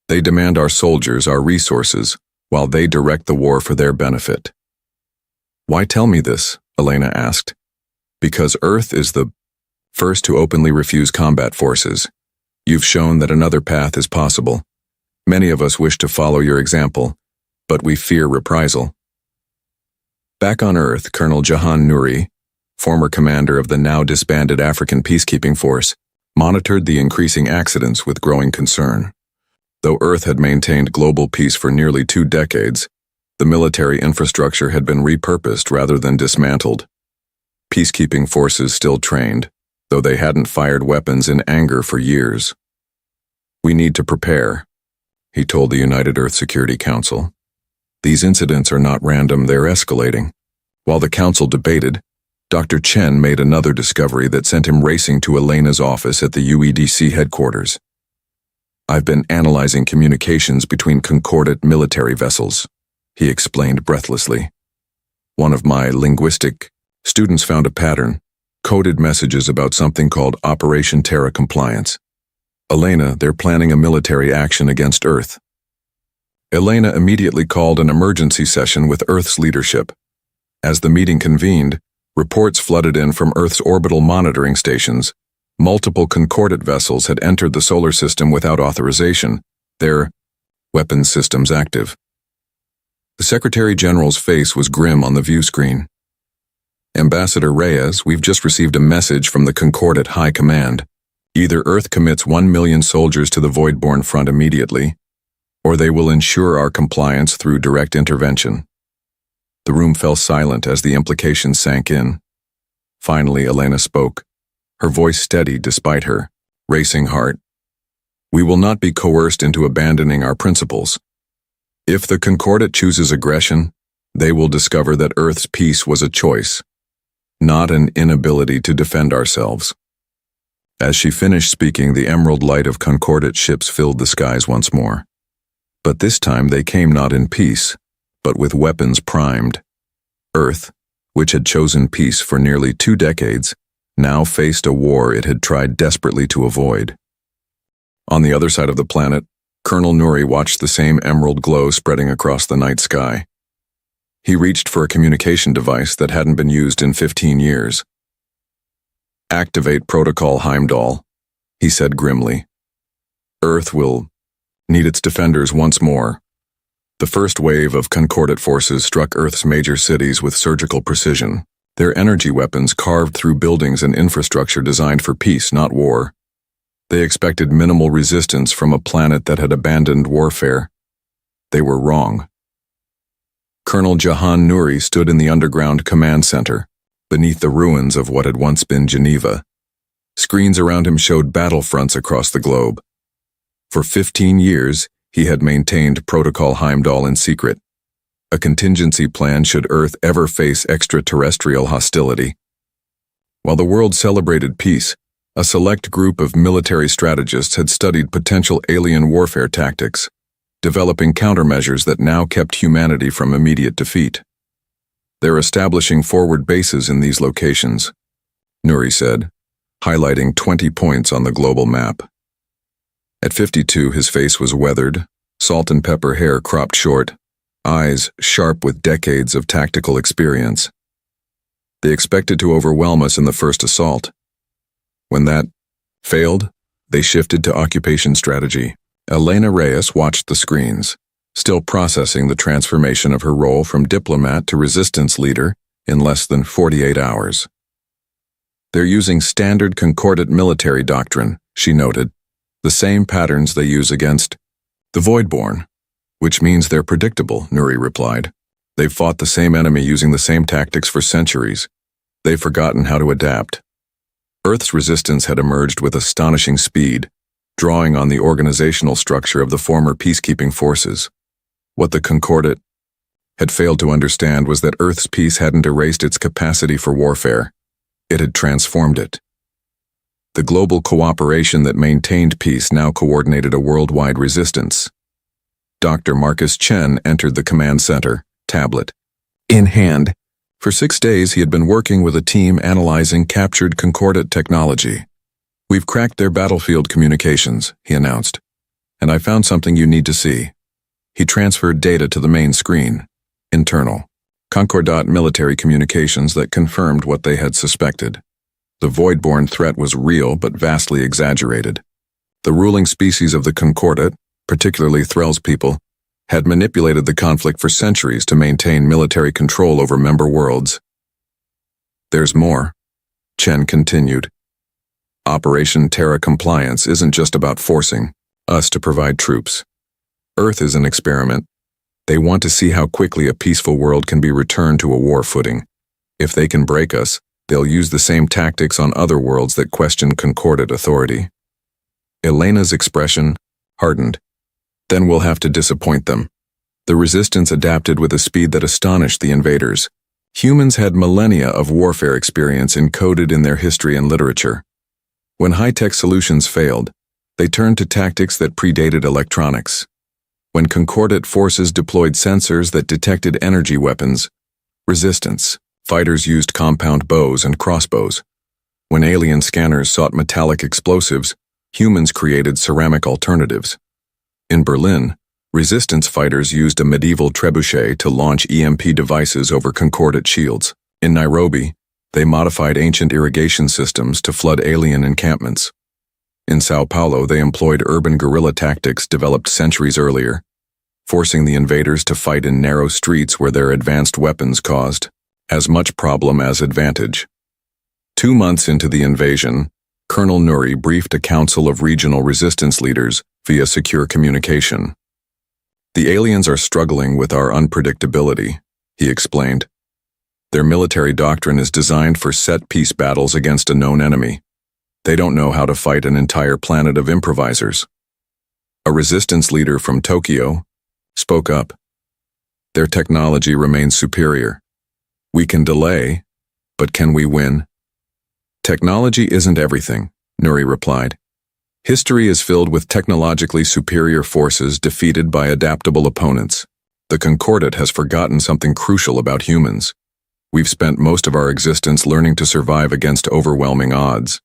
They demand our soldiers, our resources, while they direct the war for their benefit." "Why tell me this?" Elena asked. "Because Earth is the first to openly refuse combat forces. You've shown that another path is possible. Many of us wish to follow your example, but we fear reprisal." Back on Earth, Colonel Jahan Nuri, former commander of the now disbanded African peacekeeping force, monitored the increasing accidents with growing concern. Though Earth had maintained global peace for nearly 2 decades, the military infrastructure had been repurposed rather than dismantled. Peacekeeping forces still trained, though they hadn't fired weapons in anger for years. "We need to prepare," he told the United Earth Security Council. "These incidents are not random, they're escalating." While the council debated, Dr. Chen made another discovery that sent him racing to Elena's office at the UEDC headquarters. "I've been analyzing communications between Concordat military vessels," he explained breathlessly. "One of my linguistic students found a pattern, coded messages about something called Operation Terra Compliance. Elena, they're planning a military action against Earth." Elena immediately called an emergency session with Earth's leadership. As the meeting convened, reports flooded in from Earth's orbital monitoring stations. Multiple Concordat vessels had entered the solar system without authorization, their weapons systems active. The Secretary General's face was grim on the view screen. "Ambassador Reyes, we've just received a message from the Concordat High Command. Either Earth commits 1 million soldiers to the Voidborn Front immediately, or they will ensure our compliance through direct intervention." The room fell silent as the implications sank in. Finally, Elena spoke, her voice steady despite her racing heart. "We will not be coerced into abandoning our principles. If the Concordat chooses aggression, they will discover that Earth's peace was a choice, not an inability to defend ourselves." As she finished speaking, the emerald light of Concordat ships filled the skies once more. But this time they came not in peace, but with weapons primed. Earth, which had chosen peace for nearly 2 decades, now faced a war it had tried desperately to avoid. On the other side of the planet, Colonel Nuri watched the same emerald glow spreading across the night sky. He reached for a communication device that hadn't been used in 15 years. "Activate Protocol Heimdall," he said grimly. "Earth will need its defenders once more." The first wave of Concordat forces struck Earth's major cities with surgical precision, their energy weapons carved through buildings and infrastructure designed for peace, not war. They expected minimal resistance from a planet that had abandoned warfare. They were wrong. Colonel Jahan Nuri stood in the underground command center, beneath the ruins of what had once been Geneva. Screens around him showed battlefronts across the globe. For 15 years, he had maintained Protocol Heimdall in secret, a contingency plan should Earth ever face extraterrestrial hostility. While the world celebrated peace, a select group of military strategists had studied potential alien warfare tactics, developing countermeasures that now kept humanity from immediate defeat. "They're establishing forward bases in these locations," Nuri said, highlighting 20 points on the global map. At 52, his face was weathered, salt and pepper hair cropped short, eyes sharp with decades of tactical experience. They expected to overwhelm us in the first assault. When that failed, they shifted to occupation strategy. Elena Reyes watched the screens, still processing the transformation of her role from diplomat to resistance leader in less than 48 hours. "They're using standard Concordat military doctrine," she noted. The same patterns they use against the Voidborn, which means they're predictable, Nuri replied. They've fought the same enemy using the same tactics for centuries. They've forgotten how to adapt. Earth's resistance had emerged with astonishing speed, drawing on the organizational structure of the former peacekeeping forces. What the Concordat had failed to understand was that Earth's peace hadn't erased its capacity for warfare. It had transformed it. The global cooperation that maintained peace now coordinated a worldwide resistance. Dr. Marcus Chen entered the command center, tablet in hand. For 6 days, he had been working with a team analyzing captured Concordat technology. We've cracked their battlefield communications, he announced, and I found something you need to see. He transferred data to the main screen. Internal. Concordat military communications that confirmed what they had suspected. The Voidborn threat was real but vastly exaggerated. The ruling species of the Concordat, particularly Threll's people, had manipulated the conflict for centuries to maintain military control over member worlds. There's more, Chen continued. Operation Terra Compliance isn't just about forcing us to provide troops. Earth is an experiment. They want to see how quickly a peaceful world can be returned to a war footing. If they can break us, they'll use the same tactics on other worlds that question Concordat authority. Elena's expression hardened. Then we'll have to disappoint them. The resistance adapted with a speed that astonished the invaders. Humans had millennia of warfare experience encoded in their history and literature. When high-tech solutions failed, they turned to tactics that predated electronics. When Concordat forces deployed sensors that detected energy weapons, resistance, fighters used compound bows and crossbows. When alien scanners sought metallic explosives, humans created ceramic alternatives. In Berlin, resistance fighters used a medieval trebuchet to launch EMP devices over Concordat shields. In Nairobi, they modified ancient irrigation systems to flood alien encampments. In Sao Paulo, they employed urban guerrilla tactics developed centuries earlier, forcing the invaders to fight in narrow streets where their advanced weapons caused as much problem as advantage. 2 months into the invasion, Colonel Nuri briefed a council of regional resistance leaders via secure communication. The aliens are struggling with our unpredictability, he explained. Their military doctrine is designed for set-piece battles against a known enemy. They don't know how to fight an entire planet of improvisers. A resistance leader from Tokyo spoke up. Their technology remains superior. We can delay, but can we win? Technology isn't everything, Nuri replied. History is filled with technologically superior forces defeated by adaptable opponents. The Concordat has forgotten something crucial about humans. We've spent most of our existence learning to survive against overwhelming odds.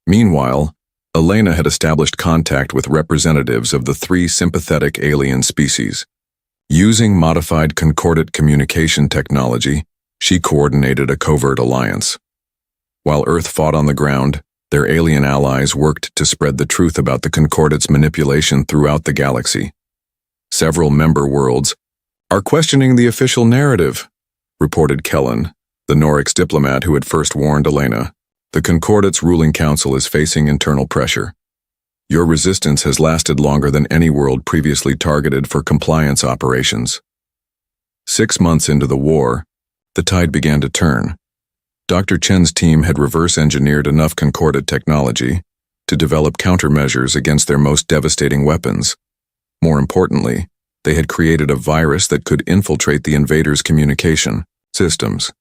Meanwhile, Elena had established contact with representatives of the 3 sympathetic alien species. Using modified Concordat communication technology, she coordinated a covert alliance. While Earth fought on the ground, their alien allies worked to spread the truth about the Concordat's manipulation throughout the galaxy. Several member worlds are questioning the official narrative, reported Kellen, the Norix diplomat who had first warned Elena. The Concordat's ruling council is facing internal pressure. Your resistance has lasted longer than any world previously targeted for compliance operations. 6 months into the war, the tide began to turn. Dr. Chen's team had reverse-engineered enough Concordat technology to develop countermeasures against their most devastating weapons. More importantly, they had created a virus that could infiltrate the invaders' communication systems.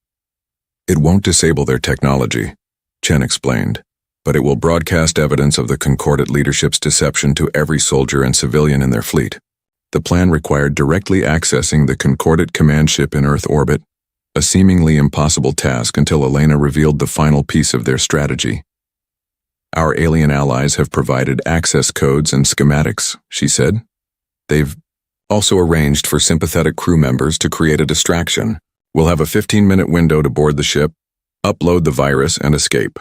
It won't disable their technology, Chen explained, but it will broadcast evidence of the Concordat leadership's deception to every soldier and civilian in their fleet. The plan required directly accessing the Concordat command ship in Earth orbit, a seemingly impossible task until Elena revealed the final piece of their strategy. Our alien allies have provided access codes and schematics, she said. They've also arranged for sympathetic crew members to create a distraction. We'll have a 15-minute window to board the ship, upload the virus, and escape.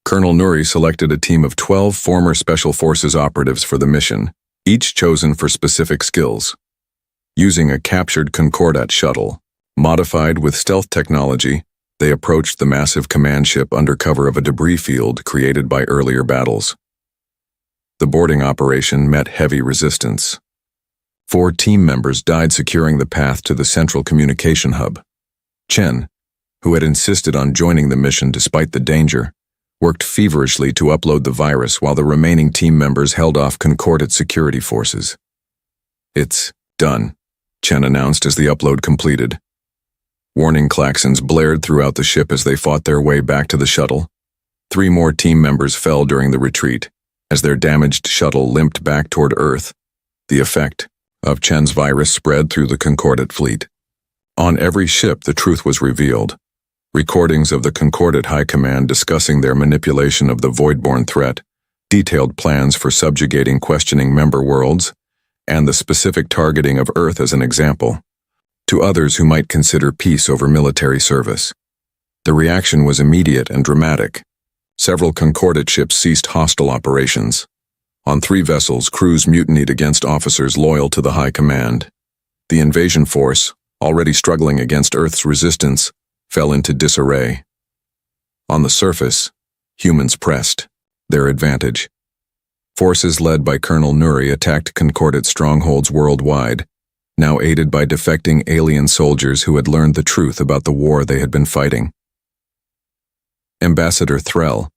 Colonel Nuri selected a team of 12 former Special Forces operatives for the mission, each chosen for specific skills. Using a captured Concordat shuttle, modified with stealth technology, they approached the massive command ship under cover of a debris field created by earlier battles. The boarding operation met heavy resistance. 4 team members died securing the path to the central communication hub. Chen, who had insisted on joining the mission despite the danger, worked feverishly to upload the virus while the remaining team members held off Concordate security forces. "It's done," Chen announced as the upload completed. Warning klaxons blared throughout the ship as they fought their way back to the shuttle. 3 more team members fell during the retreat, as their damaged shuttle limped back toward Earth. The effect of Chen's virus spread through the Concordate fleet. On every ship, the truth was revealed. Recordings of the Concordate High Command discussing their manipulation of the Voidborn threat, detailed plans for subjugating questioning member worlds, and the specific targeting of Earth as an example, to others who might consider peace over military service. The reaction was immediate and dramatic. Several Concordate ships ceased hostile operations. On 3 vessels, crews mutinied against officers loyal to the High Command. The invasion force, already struggling against Earth's resistance, fell into disarray. On the surface, humans pressed their advantage. Forces led by Colonel Nuri attacked Concordate strongholds worldwide, now aided by defecting alien soldiers who had learned the truth about the war they had been fighting. Ambassador Threll,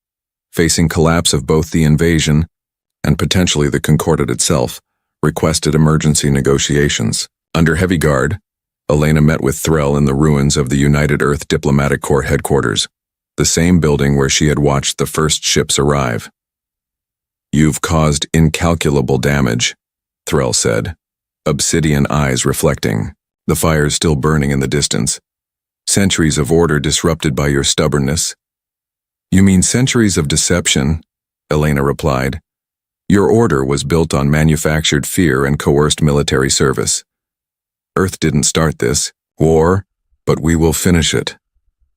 facing collapse of both the invasion and potentially the Concordate itself, requested emergency negotiations. Under heavy guard, Elena met with Threll in the ruins of the United Earth Diplomatic Corps headquarters, the same building where she had watched the first ships arrive. "You've caused incalculable damage," Threll said, obsidian eyes reflecting, the fires still burning in the distance. "Centuries of order disrupted by your stubbornness." "You mean centuries of deception," Elena replied. "Your order was built on manufactured fear and coerced military service. Earth didn't start this war, but we will finish it."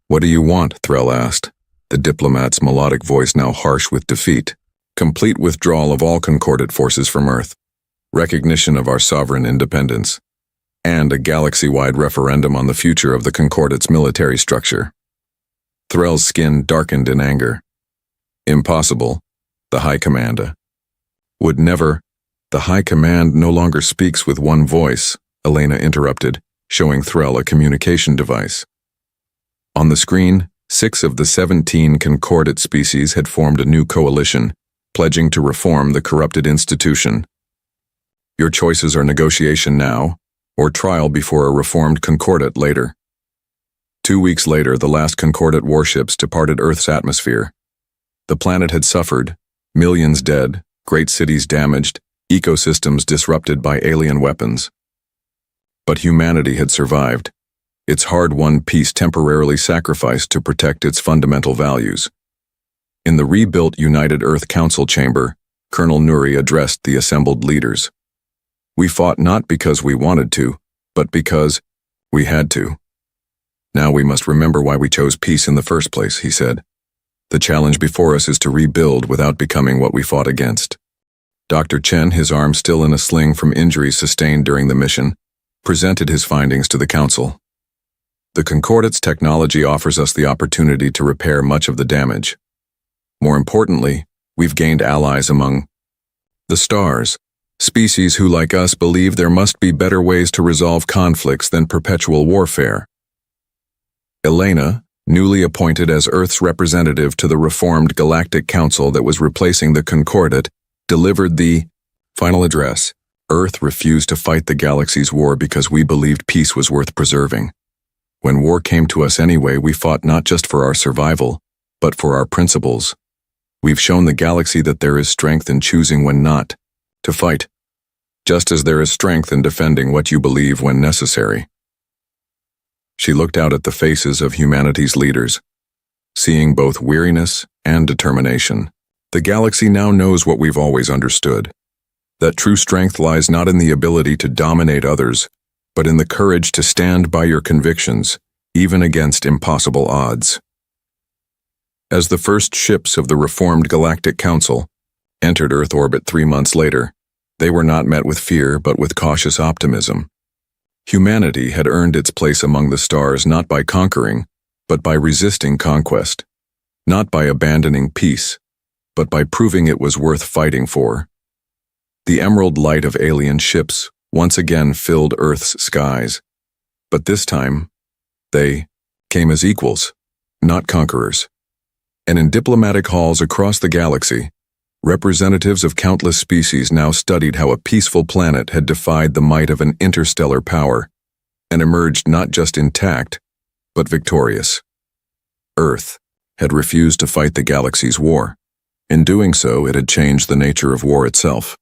"What do you want?" Threll asked, the diplomat's melodic voice now harsh with defeat. "Complete withdrawal of all Concordate forces from Earth, recognition of our sovereign independence, and a galaxy-wide referendum on the future of the Concordate's military structure." Threll's skin darkened in anger. "Impossible," the High Command would never. "The High Command no longer speaks with one voice," Elena interrupted, showing Threll a communication device. On the screen, 6 of the 17 Concordate species had formed a new coalition, pledging to reform the corrupted institution. "Your choices are negotiation now, or trial before a reformed Concordate later." 2 weeks later, the last Concordate warships departed Earth's atmosphere. The planet had suffered, millions dead, great cities damaged, ecosystems disrupted by alien weapons. But humanity had survived, its hard-won peace temporarily sacrificed to protect its fundamental values. In the rebuilt United Earth Council chamber, Colonel Nuri addressed the assembled leaders. "We fought not because we wanted to, but because we had to. Now we must remember why we chose peace in the first place," he said. "The challenge before us is to rebuild without becoming what we fought against." Dr. Chen, his arm still in a sling from injuries sustained during the mission, presented his findings to the Council. "The Concordate's technology offers us the opportunity to repair much of the damage. More importantly, we've gained allies among the stars, species who, like us, believe there must be better ways to resolve conflicts than perpetual warfare." Elena, newly appointed as Earth's representative to the reformed Galactic Council that was replacing the Concordate, delivered the final address. "Earth refused to fight the galaxy's war because we believed peace was worth preserving. When war came to us anyway, we fought not just for our survival, but for our principles. We've shown the galaxy that there is strength in choosing when not to fight, just as there is strength in defending what you believe when necessary." She looked out at the faces of humanity's leaders, seeing both weariness and determination. "The galaxy now knows what we've always understood, that true strength lies not in the ability to dominate others, but in the courage to stand by your convictions, even against impossible odds." As the first ships of the reformed Galactic Council entered Earth orbit 3 months later, they were not met with fear but with cautious optimism. Humanity had earned its place among the stars not by conquering, but by resisting conquest, not by abandoning peace, but by proving it was worth fighting for, The emerald light of alien ships once again filled Earth's skies. But this time, they came as equals, not conquerors. And in diplomatic halls across the galaxy, representatives of countless species now studied how a peaceful planet had defied the might of an interstellar power and emerged not just intact, but victorious. Earth had refused to fight the galaxy's war. In doing so, it had changed the nature of war itself.